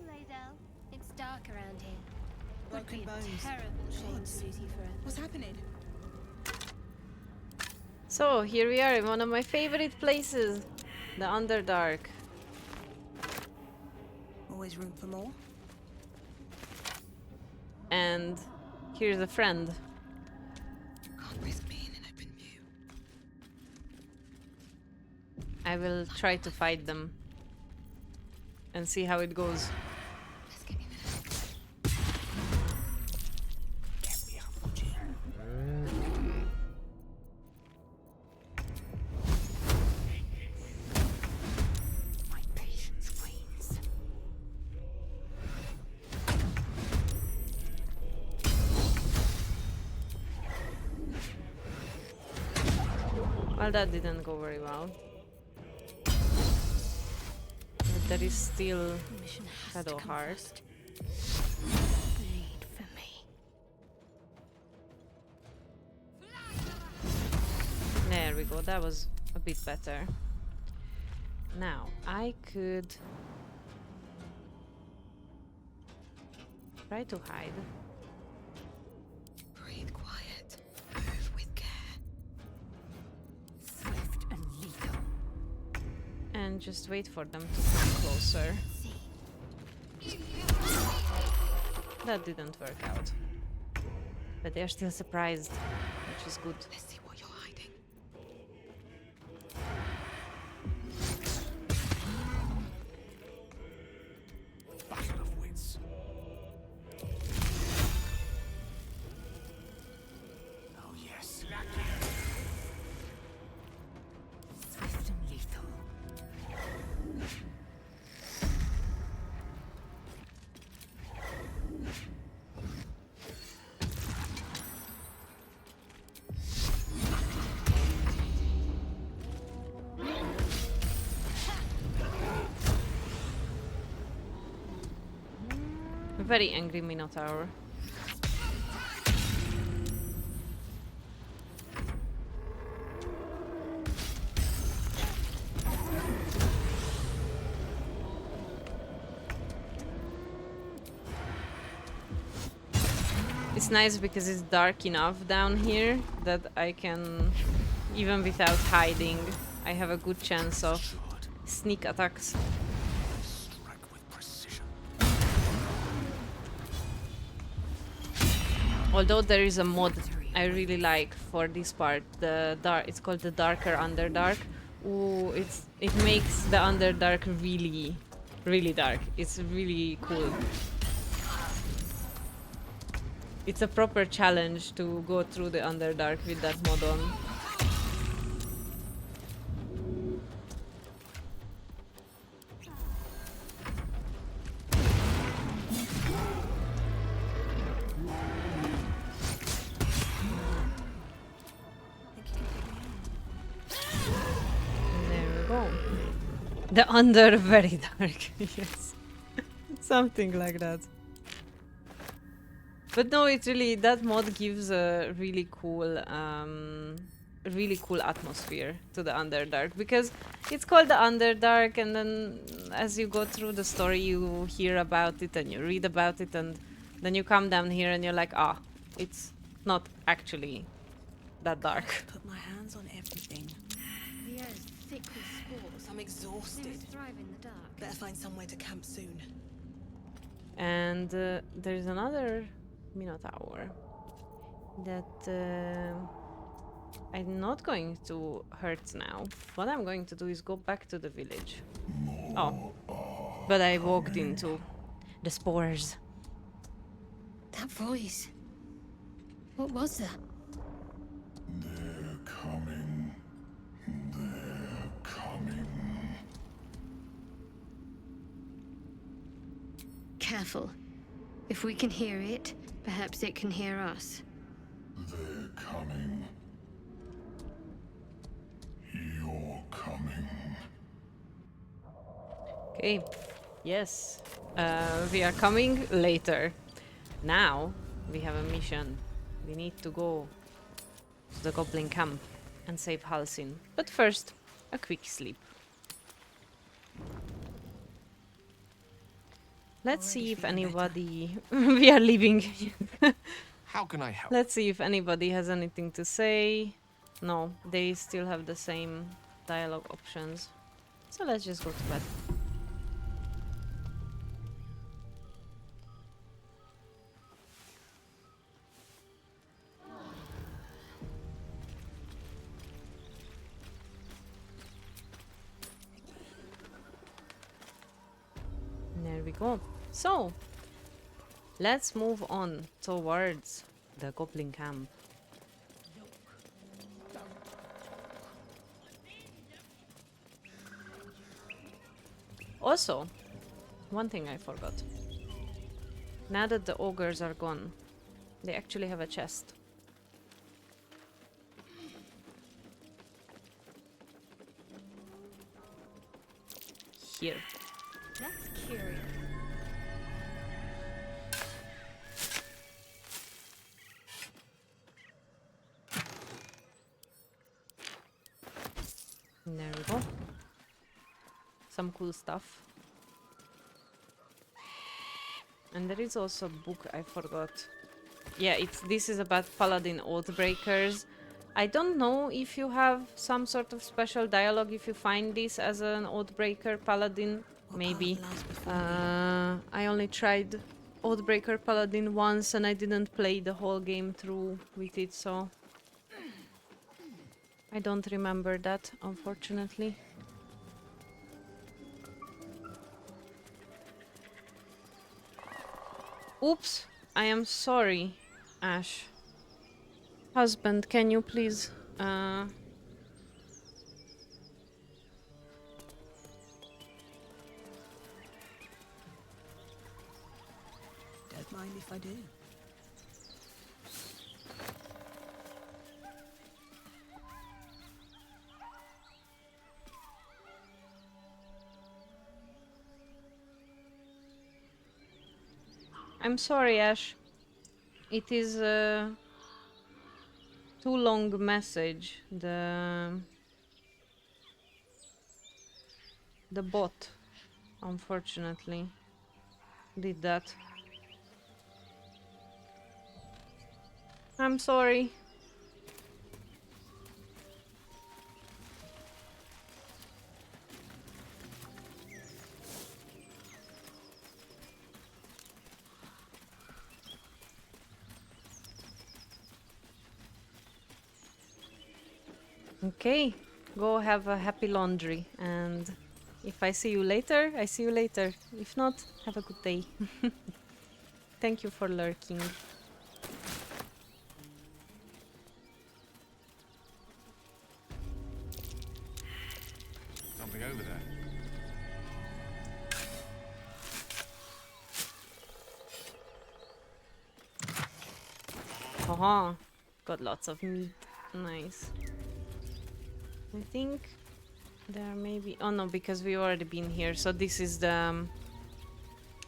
Laydell, it's dark around here. Would Broken be a bones. terrible shame Shards. to lose you forever. What's happening? So here we are in one of my favorite places, the Underdark. Always room for more. And here's a friend. Can't risk being in open view. I will try to fight them and see how it goes. Let's get in there. My patience wanes. Well, that didn't go very well. But there is still The mission has to Shadow come Heart. first. Bleed for me. There we go, that was a bit better. Now, I could try to hide Breathe quiet. Move with care. Swift and lethal. and just wait for them to come closer. See. That didn't work out. But they're still surprised, which is good. Let's see what you're hiding. Battle of wits. Oh yes. Swift and lethal. A very angry Minotaur. It's nice because it's dark enough down here that I can, even without hiding, I have a good chance of sneak attacks. Strike with precision. Although there is a mod I really like for this part, it's called the Darker Underdark. Ooh, it makes the Underdark really, really dark. It's really cool. It's a proper challenge to go through the Underdark with that mod on. There we go. The Under very dark, yes. Something like that. But no, it really, that mod gives a really cool really cool atmosphere to the Underdark, because it's called the Underdark, and then as you go through the story you hear about it and you read about it, and then you come down here and you're like, ah, it's not actually that dark. Put my hands on everything. The air's thick with spores. I'm exhausted. Mirrors thrive in the dark. Better find somewhere to camp soon. And there's another Minotaur that I'm not going to hurt now. What I'm going to do is go back to the village. Oh, but I walked into the spores. That voice. What was that? They're coming. They're coming. Careful. If we can hear it, perhaps it can hear us. They're coming. You're coming. Okay, yes. We are coming later. Now, we have a mission. We need to go to the Goblin camp and save Halsin. But first, a quick sleep. Let's see if anybody... we are leaving. How can I help? Let's see if anybody has anything to say. No, they still have the same dialogue options. So let's just go to bed. There we go. So, let's move on towards the Goblin camp. Also, one thing I forgot. Now that the ogres are gone, they actually have a chest. Here. That's curious. There we go. Some cool stuff. And there is also a book I forgot. Yeah, this is about Paladin Oathbreakers. I don't know if you have some sort of special dialogue if you find this as an Oathbreaker Paladin. Maybe. I only tried Oathbreaker Paladin once and I didn't play the whole game through with it, so... I don't remember that, unfortunately. Oops, I am sorry, Ash. Husband, can you please... Don't mind if I do. I'm sorry, Ash. It is a too long message. The bot, unfortunately, did that. I'm sorry. Okay, go have a happy laundry, and if I see you later, I see you later. If not, have a good day. Thank you for lurking. Something over there. Haha, got lots of meat. Nice. I think there may be... Oh no, because we've already been here, so this is the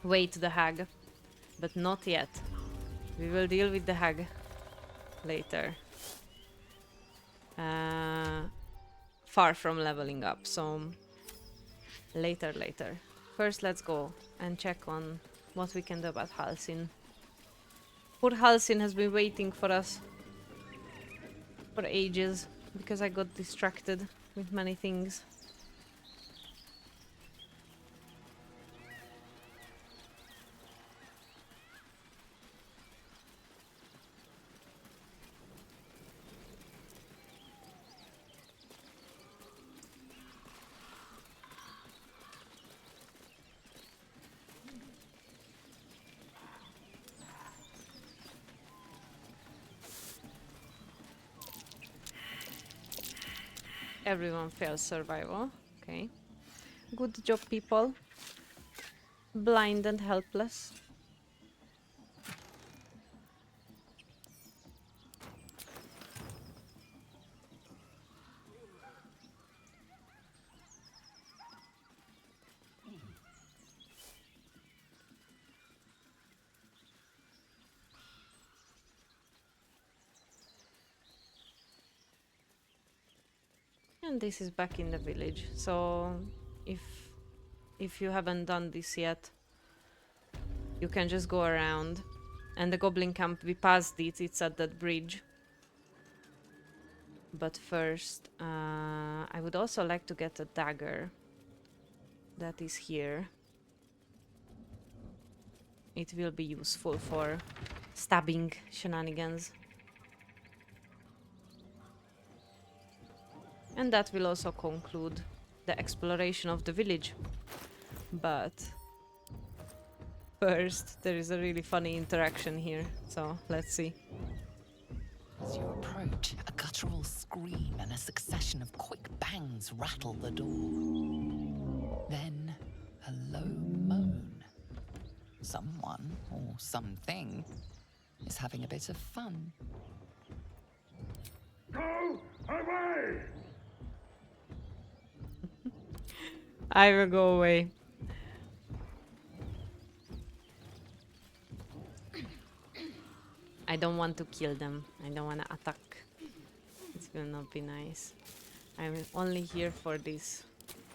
way to the hag. But not yet. We will deal with the hag later. far from leveling up, so later. First, let's go and check on what we can do about Halsin. Poor Halsin has been waiting for us for ages because I got distracted with many things. Everyone fails survival. Okay. Good job, people. Blind and helpless. And this is back in the village. So if you haven't done this yet, you can just go around. And the goblin camp, we passed it, it's at that bridge. But first, I would also like to get a dagger that is here. It will be useful for stabbing shenanigans. And that will also conclude the exploration of the village. But first, there is a really funny interaction here, so let's see. As you approach, a guttural scream and a succession of quick bangs rattle the door. Then, a low moan. Someone, or something, is having a bit of fun. Go away! I will go away. I don't want to kill them. I don't want to attack. It will not be nice. I'm only here for this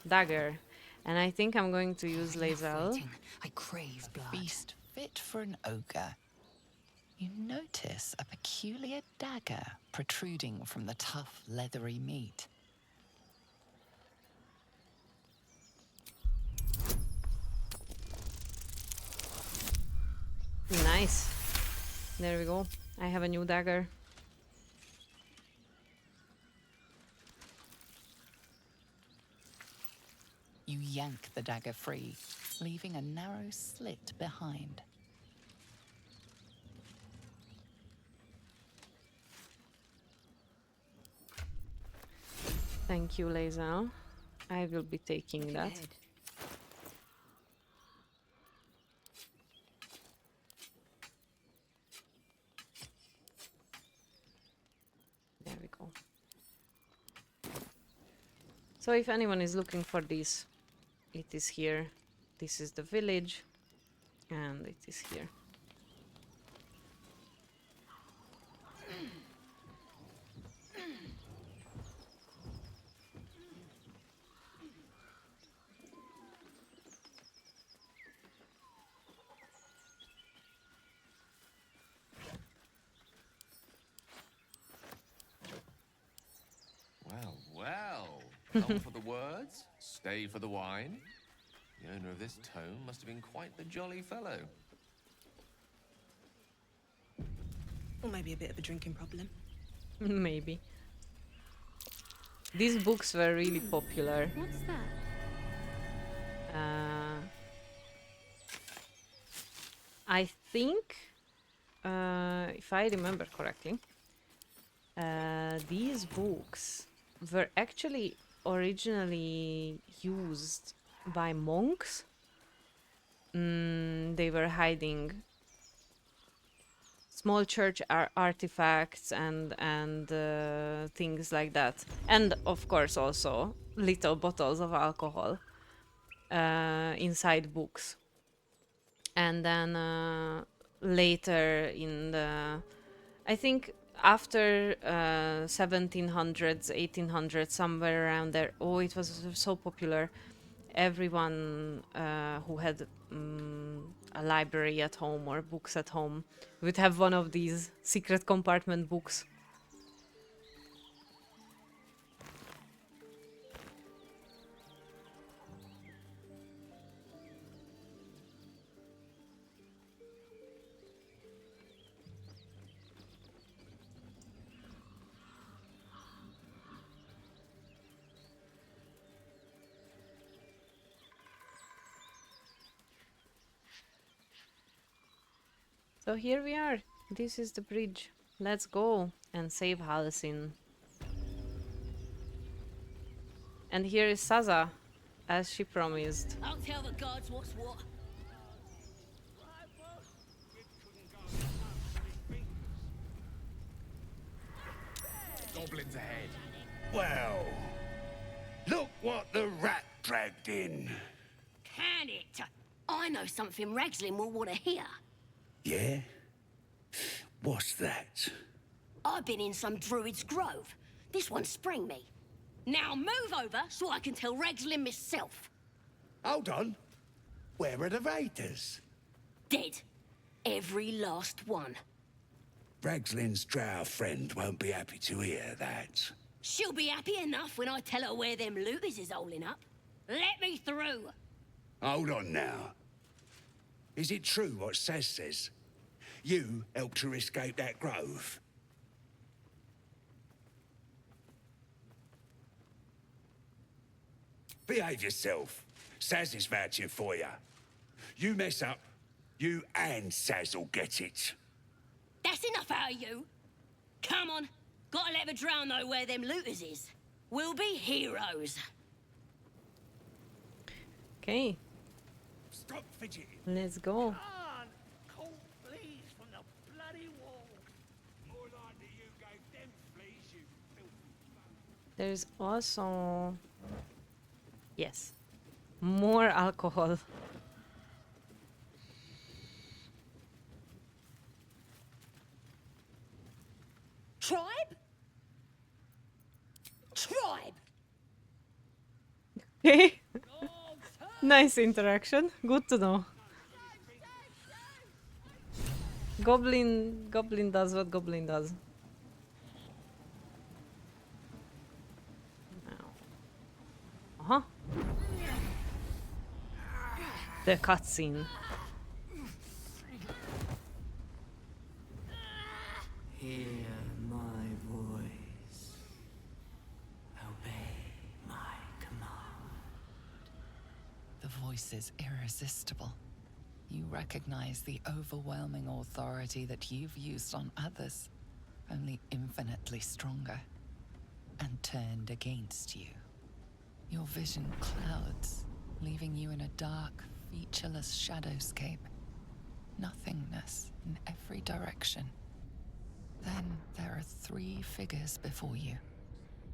dagger. And I think I'm going to use Lae'zel. I crave blood. Feast fit for an ogre. You notice a peculiar dagger protruding from the tough, leathery meat. Nice. There we go. I have a new dagger. You yank the dagger free, leaving a narrow slit behind. Thank you, Lae'zel. I will be taking that. There we go. So if anyone is looking for this, it is here. This is the village, and it is here. Well. Come for the words, stay for the wine. The owner of this tome must have been quite the jolly fellow. Or maybe a bit of a drinking problem. Maybe. These books were really popular. What's that? I think, if I remember correctly, these books were actually originally used by monks. They were hiding small church artifacts and things like that, and of course also little bottles of alcohol inside books. And then later in the, I think after 1700s, 1800s, somewhere around there. Oh, it was so popular. Everyone who had a library at home or books at home would have one of these secret compartment books. So here we are. This is the bridge. Let's go and save Halsin. And here is Saza, as she promised. I'll tell the gods what's what. Goblins ahead. Well, look what the rat dragged in. Can it? I know something Ragslin will want to hear. Yeah? What's that? I've been in some druid's grove. This one sprang me. Now move over so I can tell Ragslin myself. Hold on. Where are the raiders? Dead. Every last one. Ragslin's drow friend won't be happy to hear that. She'll be happy enough when I tell her where them looters is holding up. Let me through. Hold on now. Is it true what Saz says? You helped her escape that grove? Behave yourself. Saz is vouching for you. You mess up, you and Saz will get it. That's enough out of you. Come on. Gotta let the drow know where them looters is. We'll be heroes. Okay, Stop fidgeting. let's go. Cold fleas from the bloody wall. More likely you gave them fleas, you filthy. There's also... Yes. More alcohol. Tribe? Tribe! Okay. Nice interaction. Good to know. Goblin does what Goblin does. Uh-huh. The cutscene. Hear my voice. Obey my command. The voice is irresistible. You recognize the overwhelming authority that you've used on others, only infinitely stronger, and turned against you. Your vision clouds, leaving you in a dark, featureless shadowscape. Nothingness in every direction. Then there are three figures before you.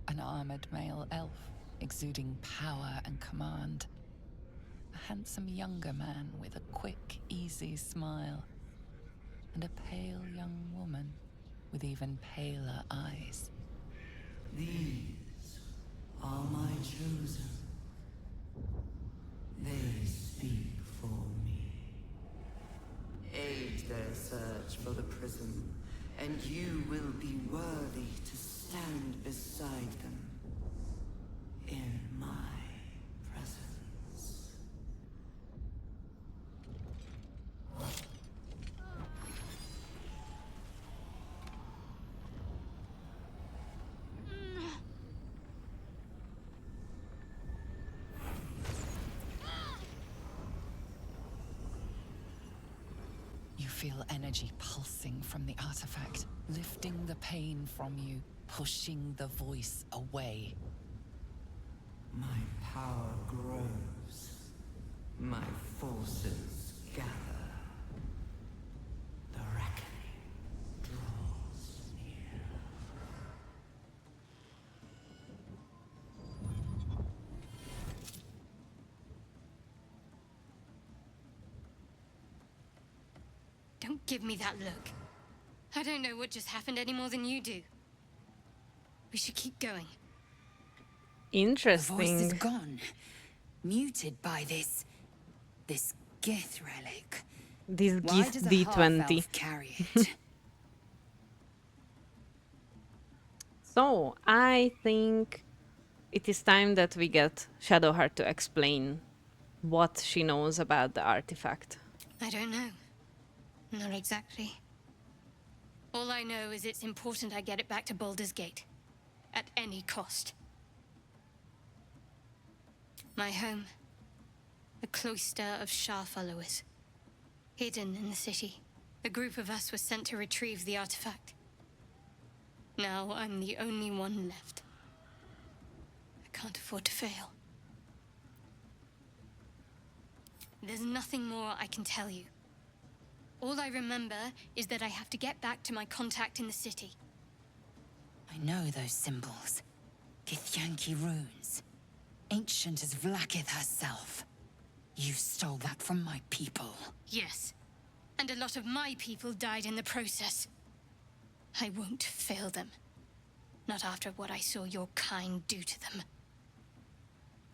An armored male elf, exuding power and command. A handsome younger man with a quick, easy smile. And a pale young woman with even paler eyes. These are my chosen. They speak for me. Aid their search for the prism, and you will be worthy to stand beside them in my presence. You feel energy pulsing from the artifact, lifting the pain from you, pushing the voice away. My power grows. My forces gather. The reckoning draws near. Don't give me that look. I don't know what just happened any more than you do. We should keep going. Interesting. The voice is gone. Muted by this Gith relic. This Why Gith does a D20. half-elf carry it? So, I think it is time that we get Shadowheart to explain what she knows about the artifact. I don't know. Not exactly. All I know is it's important I get it back to Baldur's Gate. At any cost. My home. A cloister of Shah followers. Hidden in the city. A group of us was sent to retrieve the artifact. Now I'm the only one left. I can't afford to fail. There's nothing more I can tell you. All I remember is that I have to get back to my contact in the city. I know those symbols. Githyanki runes. Ancient as Vlaakith herself. You stole that from my people. Yes. And a lot of my people died in the process. I won't fail them. Not after what I saw your kind do to them.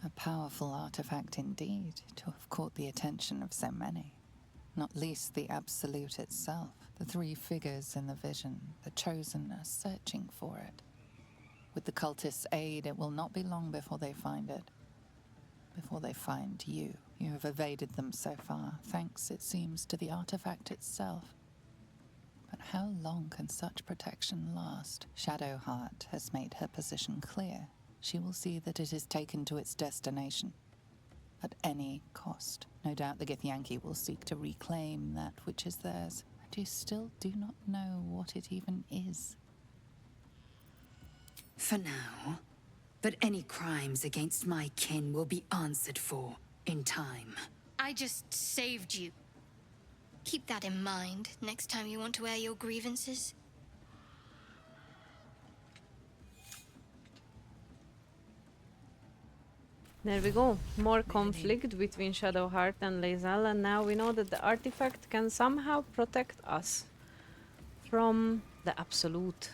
A powerful artifact indeed, to have caught the attention of so many. Not least the Absolute itself. The three figures in the vision, the Chosen, are searching for it. With the cultists' aid, it will not be long before they find it. Before they find you. You have evaded them so far, thanks, it seems, to the artifact itself. But how long can such protection last? Shadowheart has made her position clear. She will see that it is taken to its destination. At any cost. No doubt the Githyanki will seek to reclaim that which is theirs. And you still do not know what it even is. For now. But any crimes against my kin will be answered for in time. I just saved you. Keep that in mind next time you want to air your grievances. There we go. More conflict between Shadowheart and Lae'zel, and now we know that the artifact can somehow protect us from the Absolute.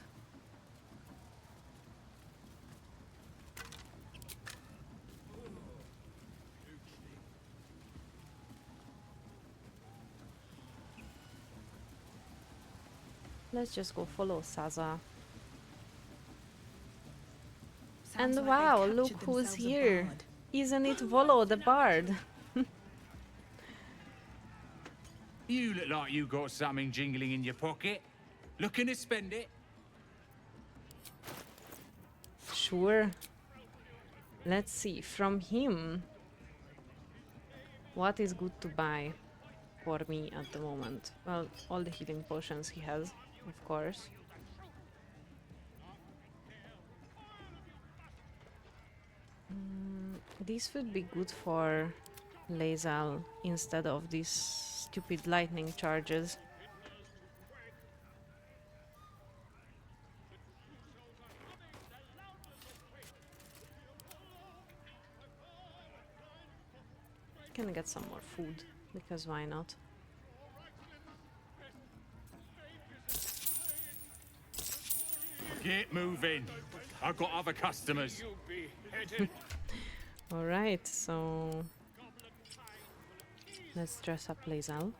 Let's just go follow Saza. And like wow, they've look captured who's themselves a here. bard. Isn't it Volo the Bard? You look like you got something jingling in your pocket. Looking to spend it? Sure. Let's see, from him, what is good to buy for me at the moment? Well, all the healing potions he has, of course. This would be good for Lae'zel instead of these stupid lightning charges. Can get some more food, because why not? Get moving. I've got other customers. Alright, so let's dress up Lae'zel.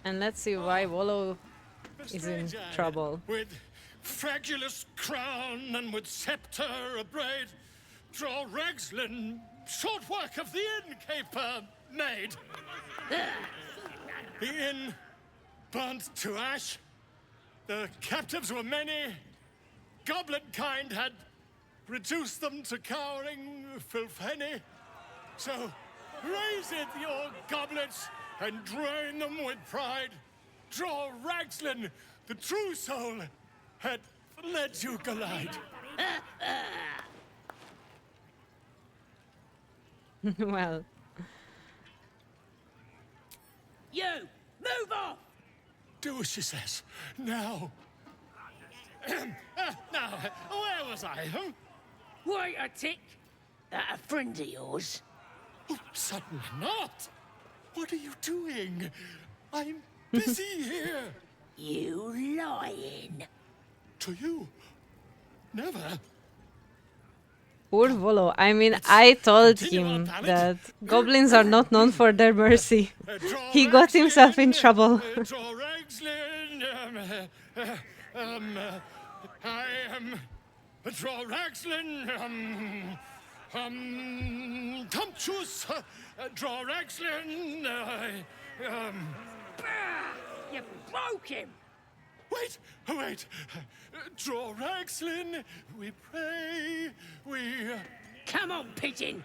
And let's see why Volo is in trouble. With fragulous crown and with scepter abraid, draw Ragslin, short work of the innkeeper made. The inn burnt to ash. The captives were many. Goblin kind had reduced them to cowering filthenny. So raise it, your goblets, and drain them with pride. Draw Ragslin, the true soul, had led you glide. Well, You! Move off! Do as she says. Now. Now, where was I? Huh? Wait a tick. That a friend of yours? Oh, certainly not. What are you doing? I'm busy here. You lying. To you? Never. Poor Volo. I mean, I told him that goblins are not known for their mercy. He got himself in trouble. Draw Ragslin. I am Draw Ragslin. Tumptuous. Draw Ragslin. You broke him. Wait. Draw Ragslin. We pray. We. Come on, pigeon.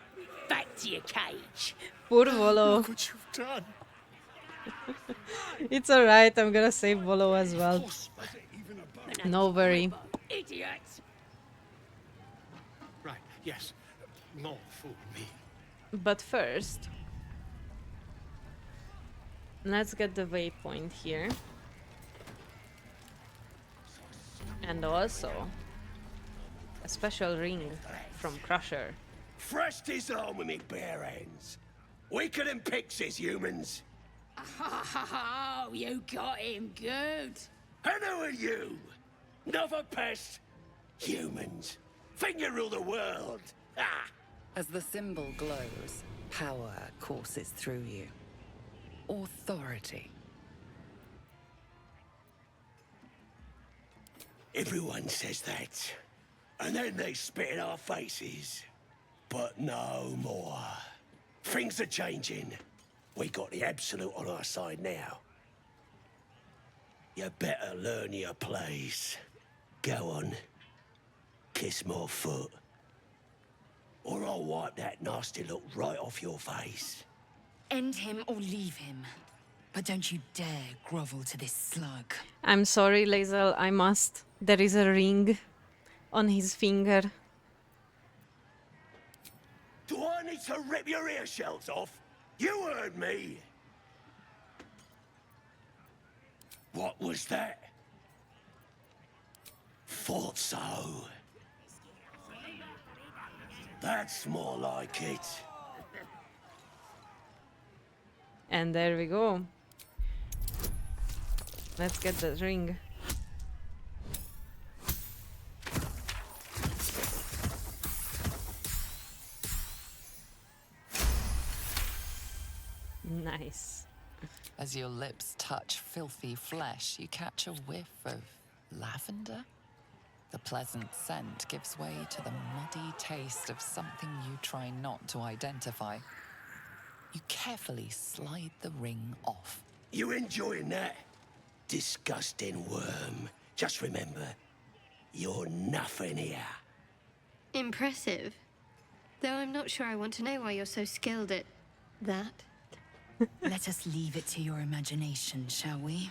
Back to your cage. Poor Volo. Look what you've done. It's alright, I'm gonna save Volo as well. No worry. Idiots. Right, yes. More fool me. But first, let's get the waypoint here. And also, a special ring from Crusher. Fresh disarm with me bare hands. Weaker than pixies, humans. Oh, you got him good. And who are you? Another pest? Humans. Think you rule the world. Ah! As the symbol glows, power courses through you. Authority. Everyone says that. And then they spit in our faces. But no more. Things are changing. We got the Absolute on our side now. You better learn your place. Go on. Kiss my foot. Or I'll wipe that nasty look right off your face. End him or leave him. But don't you dare grovel to this slug. I'm sorry, Lae'zel, I must. There is a ring on his finger. Do I need to rip your ear shells off? You heard me! What was that? Thought so. That's more like it. And there we go. Let's get the ring. Nice. As your lips touch filthy flesh, you catch a whiff of lavender. The pleasant scent gives way to the muddy taste of something you try not to identify. You carefully slide the ring off. You enjoying that? Disgusting worm. Just remember, you're nothing here. Impressive. Though I'm not sure I want to know why you're so skilled at that. Let us leave it to your imagination, shall we?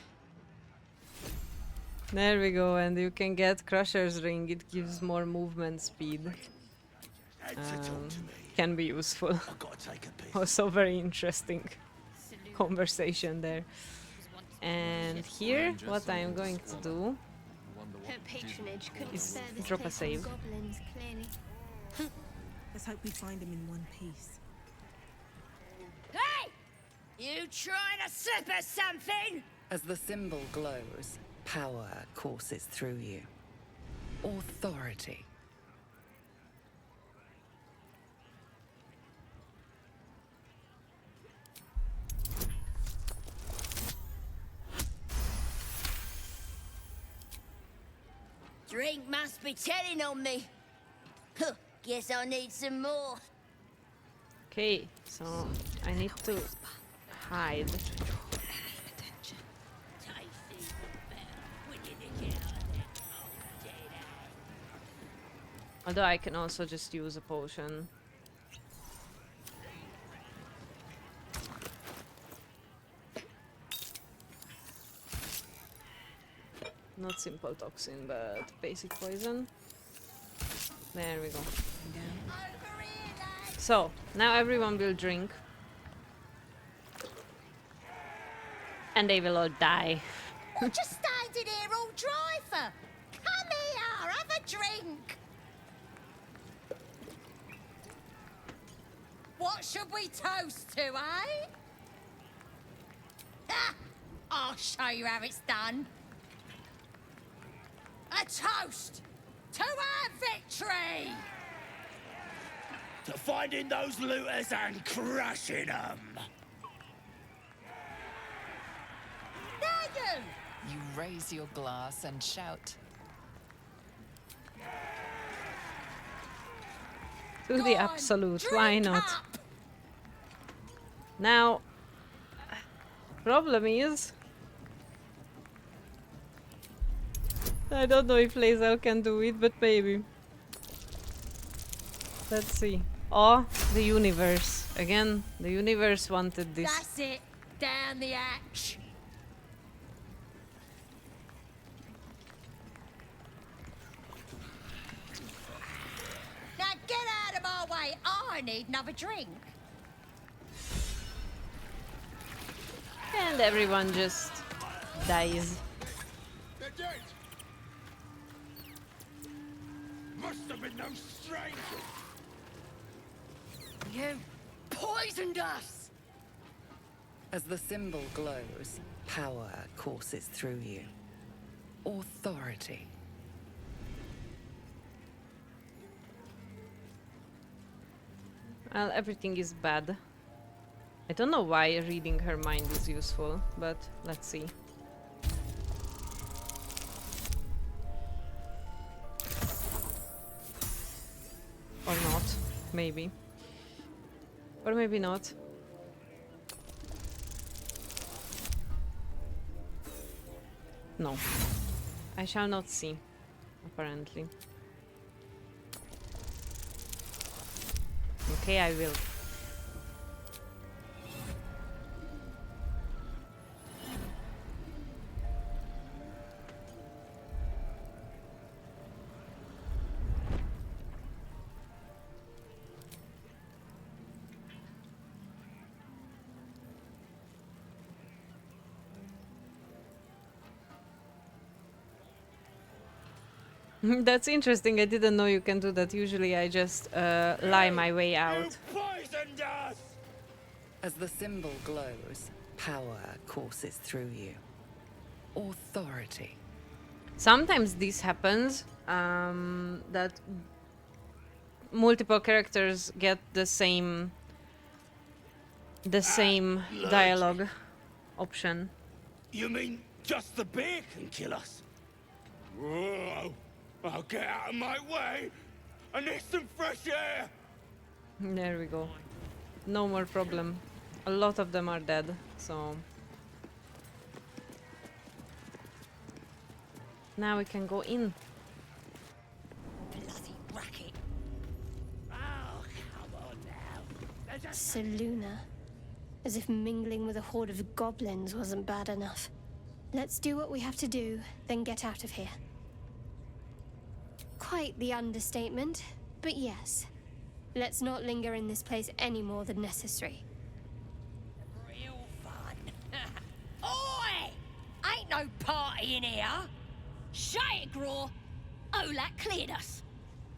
There we go, and you can get Crusher's ring. It gives more movement speed. Can be useful. Also very interesting conversation there. And here, what I am going to do Her patronage couldn't is spare this drop a place from save. goblins, clearly. Let's hope we find him in one piece. Hey! You trying to slip us something? As the symbol glows, power courses through you. Authority. Drink must be telling on me. Huh, guess I need some more. Okay, so I need to hide. Although I can also just use a potion. Not simple toxin, but basic poison. There we go. So, now everyone will drink. And they will all die. What you standing here all dry for? Come here, have a drink. What should we toast to, eh? Ah, I'll show you how it's done. a toast to our victory! To finding those looters and crushing them. Now you! You raise your glass and shout. To the absolute, why not? Now, problem is, I don't know if Lae'zel can do it, but maybe. Let's see. Oh, the universe. Again, the universe wanted this. That's it. Down the hatch. Now get out of my way. I need another drink. And everyone just dies. They're dead. Must have been no strangers. You poisoned us! As the symbol glows, power courses through you. Authority. Well, everything is bad. I don't know why reading her mind is useful, but let's see. Or not, maybe. Or maybe not. No. I shall not see, apparently. Okay, I will. That's interesting. I didn't know you can do that. Usually I just lie my way out. Poisoned us! As the symbol glows, power courses through you. Authority. Sometimes this happens, that multiple characters get the same dialogue option. You mean just the beer can kill us? Whoa! I'll get out of my way! I need some fresh air! There we go. No more problem. A lot of them are dead, so... Now we can go in. Bloody racket. Oh, come on now. Seluna. As if mingling with a horde of goblins wasn't bad enough. Let's do what we have to do, then get out of here. Quite the understatement, but yes. Let's not linger in this place any more than necessary. Real fun. Oi! Ain't no party in here. Shut it, Graw. Olak cleared us.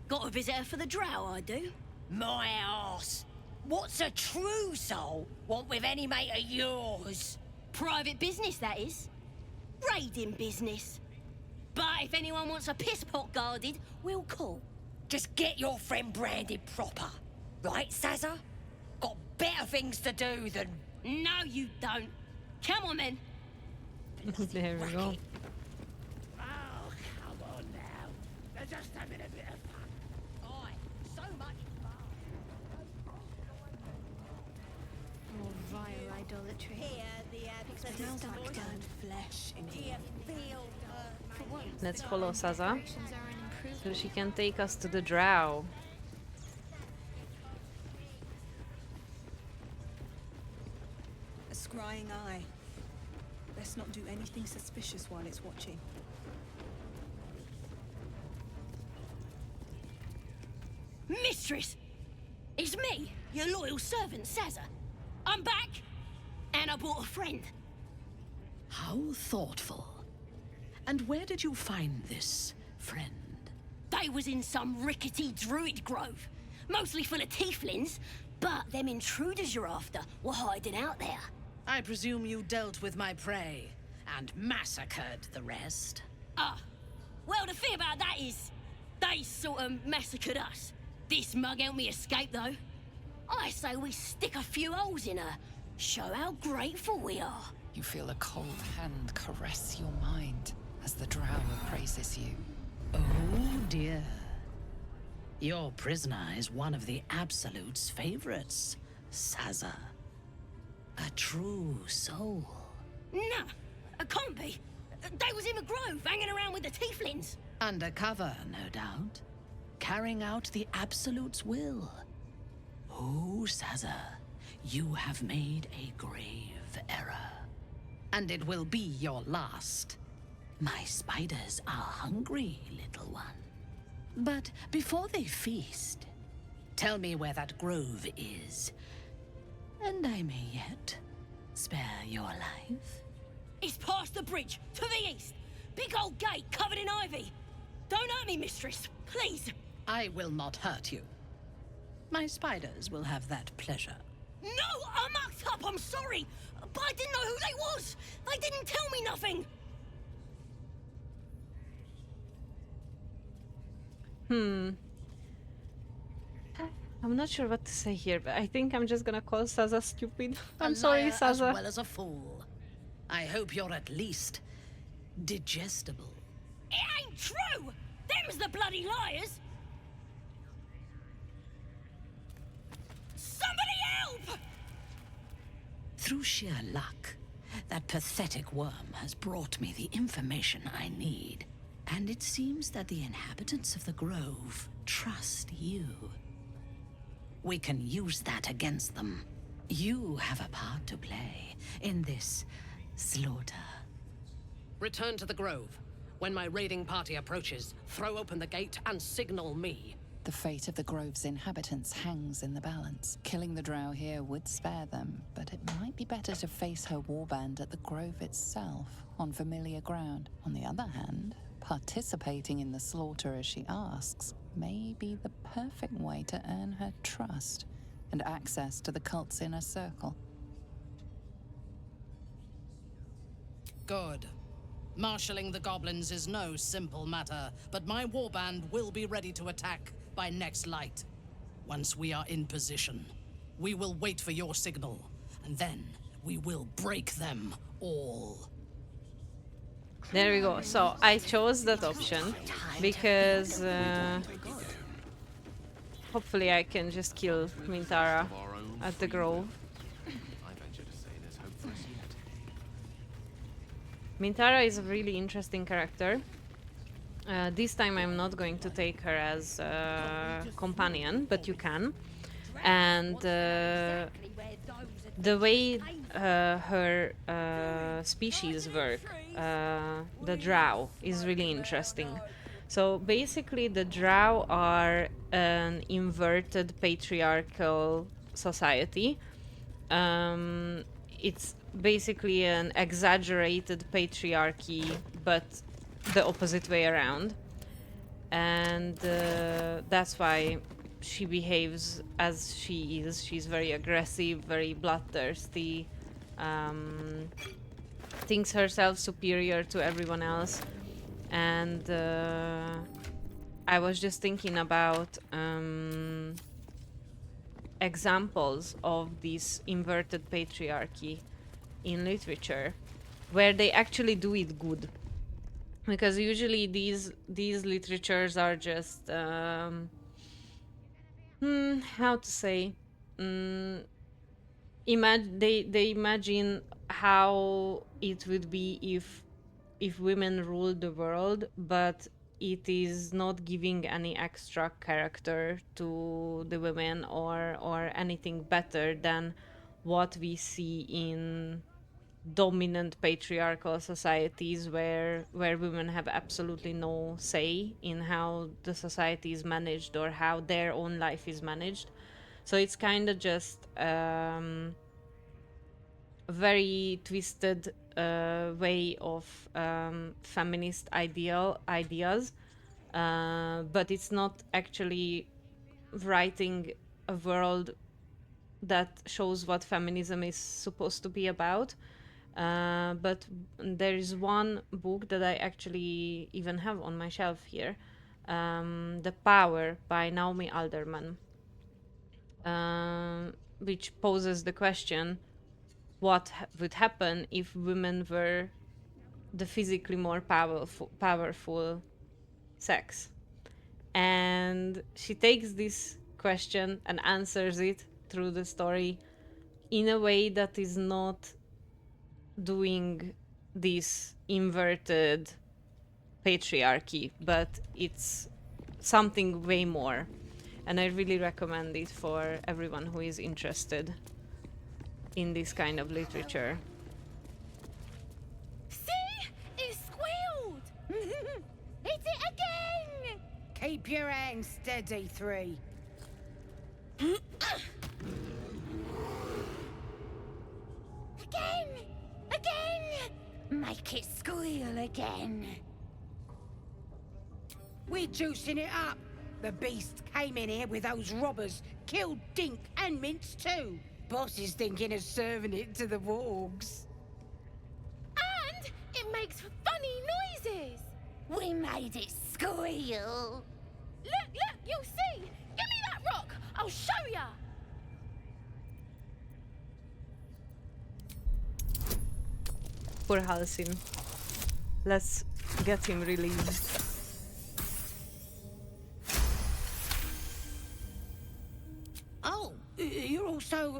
Got a visitor for the drow, I do. My arse. What's a true soul want with any mate of yours? Private business, that is. Raiding business. But if anyone wants a piss pot guarded, we'll call. Just get your friend branded proper. Right, Sazza? Got better things to do than... No, you don't. Come on, then. There we go. Oh, come on now. They're just having a bit of fun. Oi, so much fun. More vile idolatry. Makes my stomach turn. Flesh in here. For once, Let's the follow God's Sazza, operations are an so improvement. she can take us to the drow. A scrying eye. Let's not do anything suspicious while it's watching. Mistress! It's me, your loyal servant, Sazza. I'm back, and I brought a friend. How thoughtful. And where did you find this friend? They was in some rickety druid grove, mostly full of tieflings, but them intruders you're after were hiding out there. I presume you dealt with my prey and massacred the rest. Ah, Well, the thing about that is, they sort of massacred us. This mug helped me escape, though. I say we stick a few holes in her. Show how grateful we are. You feel a cold hand caress your mind as the drow appraises you. Oh dear. Your prisoner is one of the Absolute's favorites, Saza. A true soul. Nah, it can't be. They was in the grove, hanging around with the tieflings. Undercover, no doubt. Carrying out the Absolute's will. Oh, Saza, you have made a grave error. And it will be your last. My spiders are hungry, little one. But before they feast, tell me where that grove is. And I may yet spare your life. It's past the bridge, to the east. Big old gate covered in ivy. Don't hurt me, mistress, please. I will not hurt you. My spiders will have that pleasure. No, I mucked up, I'm sorry. But I didn't know who they was. They didn't tell me nothing. I'm not sure what to say here, but I think I'm just gonna call Saza stupid. I'm A sorry, liar Saza. as well as a fool. I hope you're at least digestible. It ain't true. Them's the bloody liars. Somebody help! Through sheer luck, that pathetic worm has brought me the information I need. And it seems that the inhabitants of the Grove trust you. We can use that against them. You have a part to play in this slaughter. Return to the Grove. When my raiding party approaches, throw open the gate and signal me. The fate of the Grove's inhabitants hangs in the balance. Killing the drow here would spare them, but it might be better to face her warband at the Grove itself, on familiar ground. On the other hand, participating in the slaughter as she asks may be the perfect way to earn her trust and access to the cult's inner circle. Good. Marshalling the goblins is no simple matter, but my warband will be ready to attack by next light. Once we are in position, we will wait for your signal, and then we will break them all. There we go. So I chose that option because hopefully I can just kill Mintara at the Grove. Mintara is a really interesting character. This time I'm not going to take her as a companion, but you can. And the way her species work, the drow, is really interesting. So basically the drow are an inverted patriarchal society. It's basically an exaggerated patriarchy, but the opposite way around. And that's why she behaves as she is. She's very aggressive, very bloodthirsty, thinks herself superior to everyone else. And I was just thinking about examples of this inverted patriarchy in literature where they actually do it good, because usually these literatures are just how to say, they imagine how it would be if women ruled the world, but it is not giving any extra character to the women or anything better than what we see in dominant patriarchal societies where women have absolutely no say in how the society is managed or how their own life is managed. So it's kind of just a very twisted way of feminist ideas, but it's not actually writing a world that shows what feminism is supposed to be about. But there is one book that I actually even have on my shelf here, The Power by Naomi Alderman, which poses the question, what would happen if women were the physically more powerful sex? And she takes this question and answers it through the story in a way that is not doing this inverted patriarchy, but it's something way more. And I really recommend it for everyone who is interested in this kind of literature. See? It squealed! Hit it again! Keep your hands steady, 3. Again! Again! Make it squeal again. We're juicing it up. The beast came in here with those robbers, killed Dink and Mince too. Boss is thinking of serving it to the wargs. And it makes funny noises! We made it squeal. Look, you'll see! Give me that rock! I'll show ya! Poor Halsin. Let's get him released. Oh, you're also,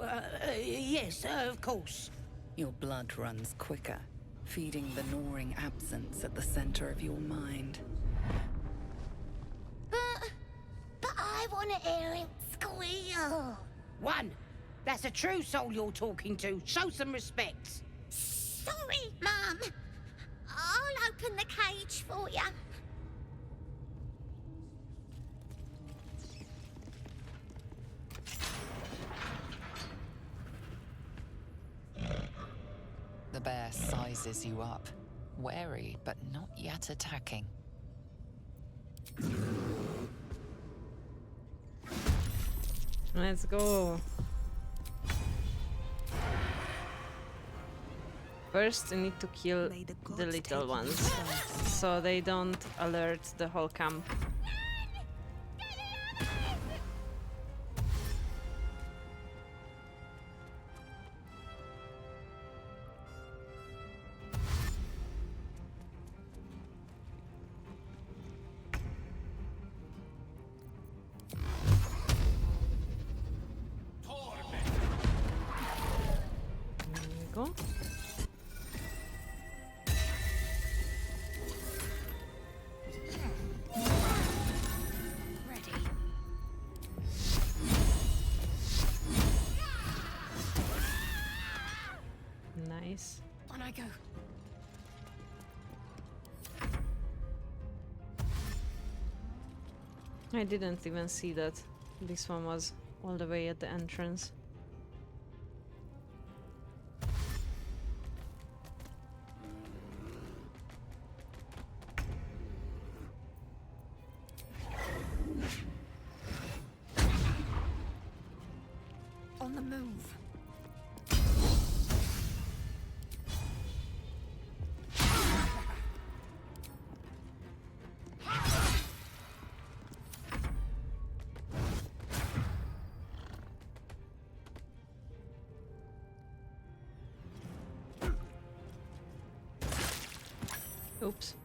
yes, of course. Your blood runs quicker, feeding the gnawing absence at the center of your mind. But I want to hear it squeal. 1. That's a true soul you're talking to. Show some respect. Sorry, Mum. I'll open the cage for you. The bear sizes you up, wary but not yet attacking. Let's go. First, I need to kill the little ones, so they don't alert the whole camp. Go. Ready. Nice. On I go. I didn't even see that this one was all the way at the entrance. On the move. Oops.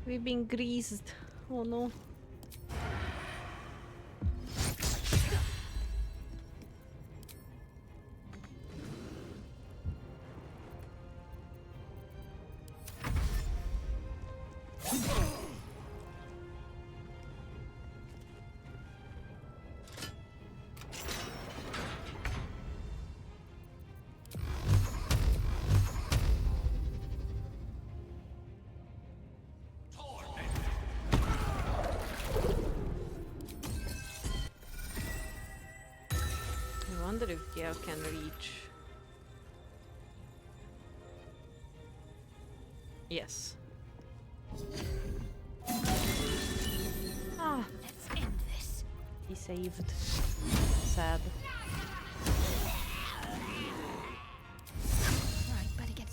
We've been greased. Oh no. I wonder if Gale can reach. Yes. Ah, Let's end this. he saved. Sad. Right, better get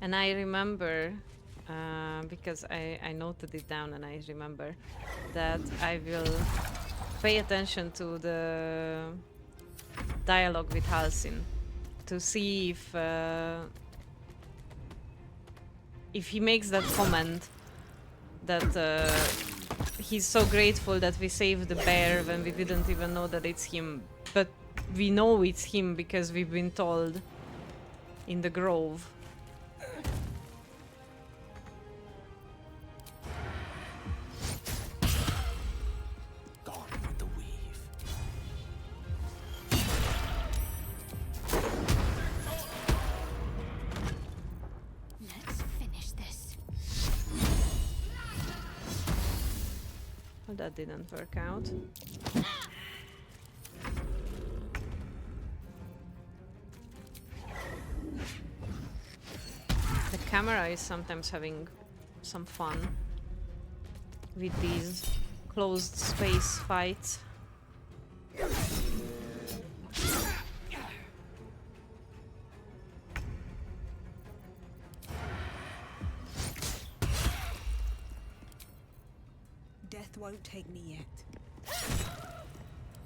And I remember, because I noted it down and I remember that I will pay attention to the dialogue with Halsin to see if he makes that comment that he's so grateful that we saved the bear when we didn't even know that it's him, but we know it's him because we've been told in the grove. Gone with the weave. Let's finish this. Well, that didn't work out. The camera is sometimes having some fun with these closed space fights. Death won't take me yet.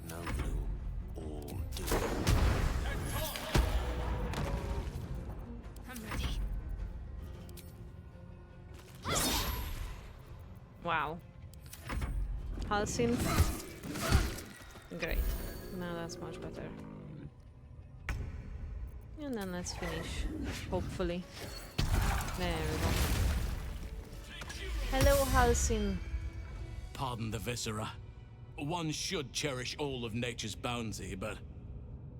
No gloom, all doom. I'm ready. Wow. Halsin. Great. Now that's much better. And then let's finish. Hopefully. There we go. Hello, Halsin. Pardon the viscera. One should cherish all of nature's bounty, but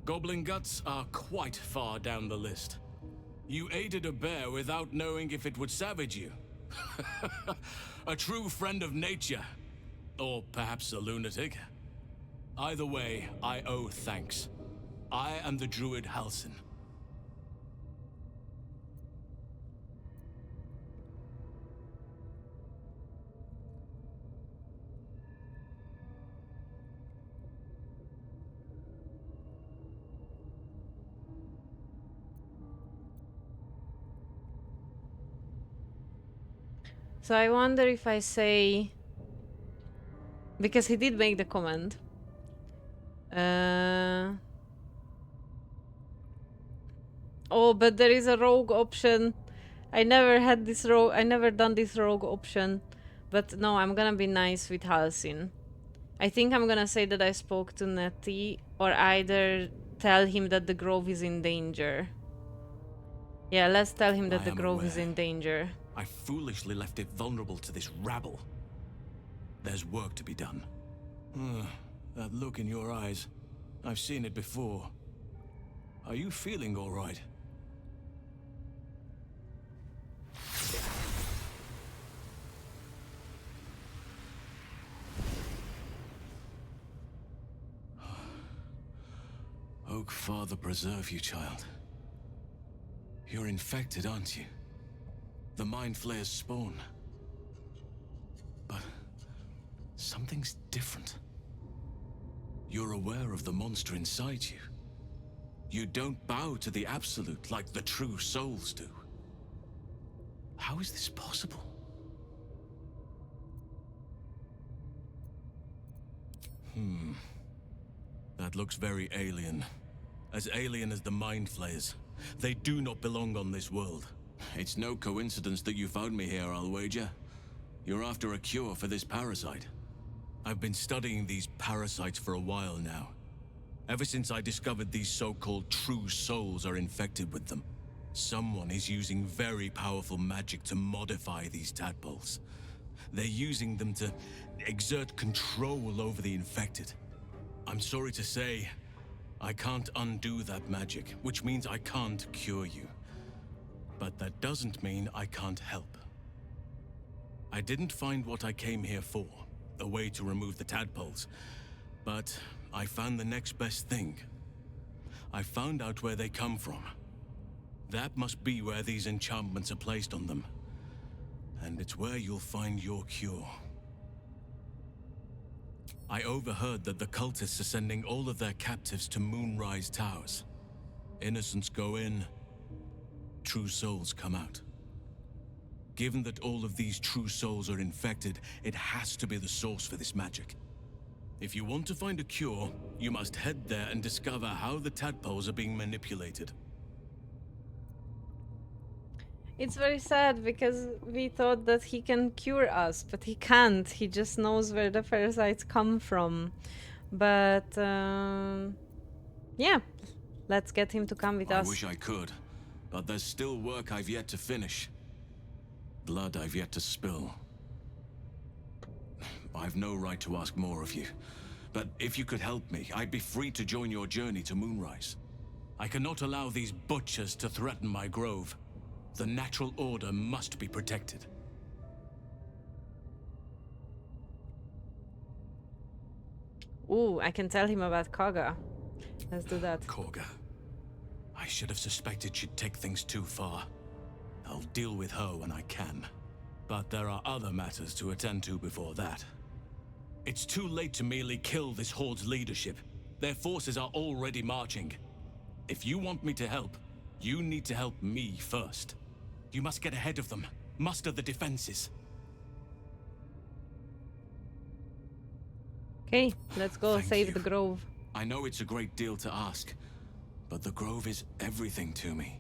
goblin guts are quite far down the list. You aided a bear without knowing if it would savage you. A true friend of nature. Or perhaps a lunatic. Either way, I owe thanks. I am the druid Halsin. So I wonder if I say... Because he did make the comment. Oh, but there is a rogue option. I never had this rogue... I never done this rogue option. But no, I'm gonna be nice with Halsin. I think I'm gonna say that I spoke to Nettie, or either tell him that the grove is in danger. Yeah, let's tell him that the grove is in danger. I foolishly left it vulnerable to this rabble. There's work to be done. That look in your eyes. I've seen it before. Are you feeling all right? Oak Father preserve you, child. You're infected, aren't you? The Mind Flayer's spawn. But something's different. You're aware of the monster inside you. You don't bow to the Absolute like the true souls do. How is this possible? That looks very alien. As alien as the Mind Flayers. They do not belong on this world. It's no coincidence that you found me here, I'll wager. You're after a cure for this parasite. I've been studying these parasites for a while now. Ever since I discovered these so-called true souls are infected with them. Someone is using very powerful magic to modify these tadpoles. They're using them to exert control over the infected. I'm sorry to say, I can't undo that magic, which means I can't cure you. But that doesn't mean I can't help. I didn't find what I came here for, a way to remove the tadpoles, but I found the next best thing. I found out where they come from. That must be where these enchantments are placed on them. And it's where you'll find your cure. I overheard that the cultists are sending all of their captives to Moonrise Towers. Innocents go in, true souls come out. Given that all of these true souls are infected, it has to be the source for this magic. If you want to find a cure, you must head there and discover how the tadpoles are being manipulated. It's very sad because we thought that he can cure us, but he can't. He just knows where the parasites come from. But yeah, let's get him to come with I us. wish I could, but there's still work I've yet to finish. Blood I've yet to spill. I've no right to ask more of you, but if you could help me, I'd be free to join your journey to Moonrise. I cannot allow these butchers to threaten my grove. The natural order must be protected. Ooh, I can tell him about Kaga. Let's do that. Korga. I should have suspected she'd take things too far. I'll deal with her when I can. But there are other matters to attend to before that. It's too late to merely kill this Horde's leadership. Their forces are already marching. If you want me to help, you need to help me first. You must get ahead of them, muster the defenses. Okay, let's go save the grove. I know it's a great deal to ask, but the grove is everything to me.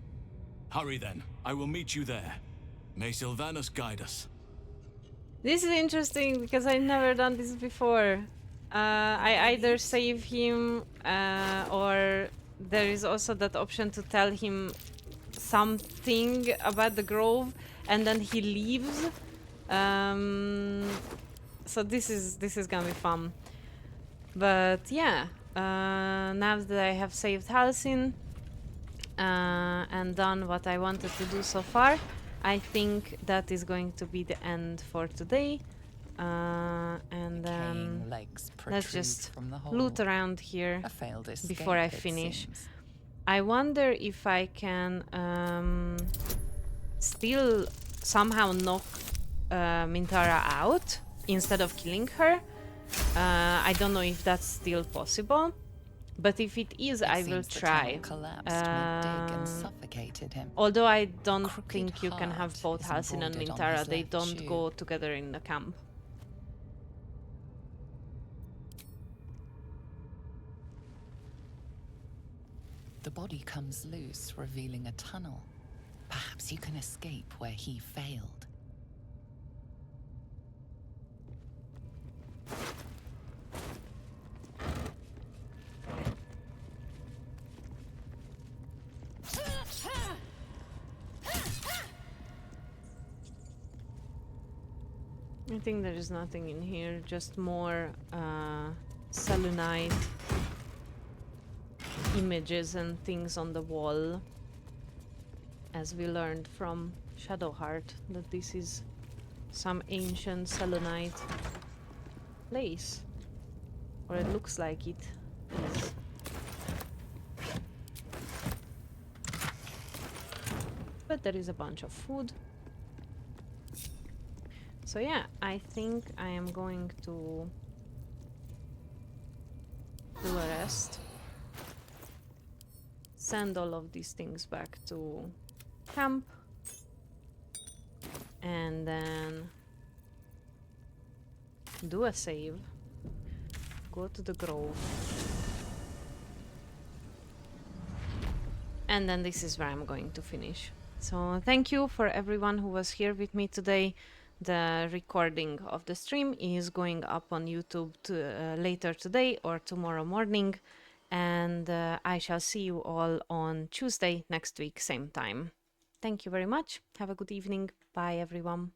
Hurry then, I will meet you there. May Sylvanus guide us. This is interesting because I've never done this before. I either save him or there is also that option to tell him something about the grove and then he leaves. So this is gonna be fun. But yeah, now that I have saved Halsin and done what I wanted to do so far, I think that is going to be the end for today. And then let's just loot around here before I finish. I wonder if I can still somehow knock Mintara out instead of killing her. I don't know if that's still possible, but if it is, I will try. Although I don't think you can have both Halsin and Mintara, they don't go together in the camp. The body comes loose, revealing a tunnel. Perhaps you can escape where he failed. I think there is nothing in here, just more selenite images and things on the wall. As we learned from Shadowheart, that this is some ancient selenite place. Or it looks like it is. But there is a bunch of food. So yeah, I think I am going to do a rest. Send all of these things back to camp. And then do a save. Go to the grove. And then this is where I'm going to finish. So thank you for everyone who was here with me today. The recording of the stream is going up on YouTube later today or tomorrow morning. And I shall see you all on Tuesday next week, same time. Thank you very much. Have a good evening. Bye, everyone.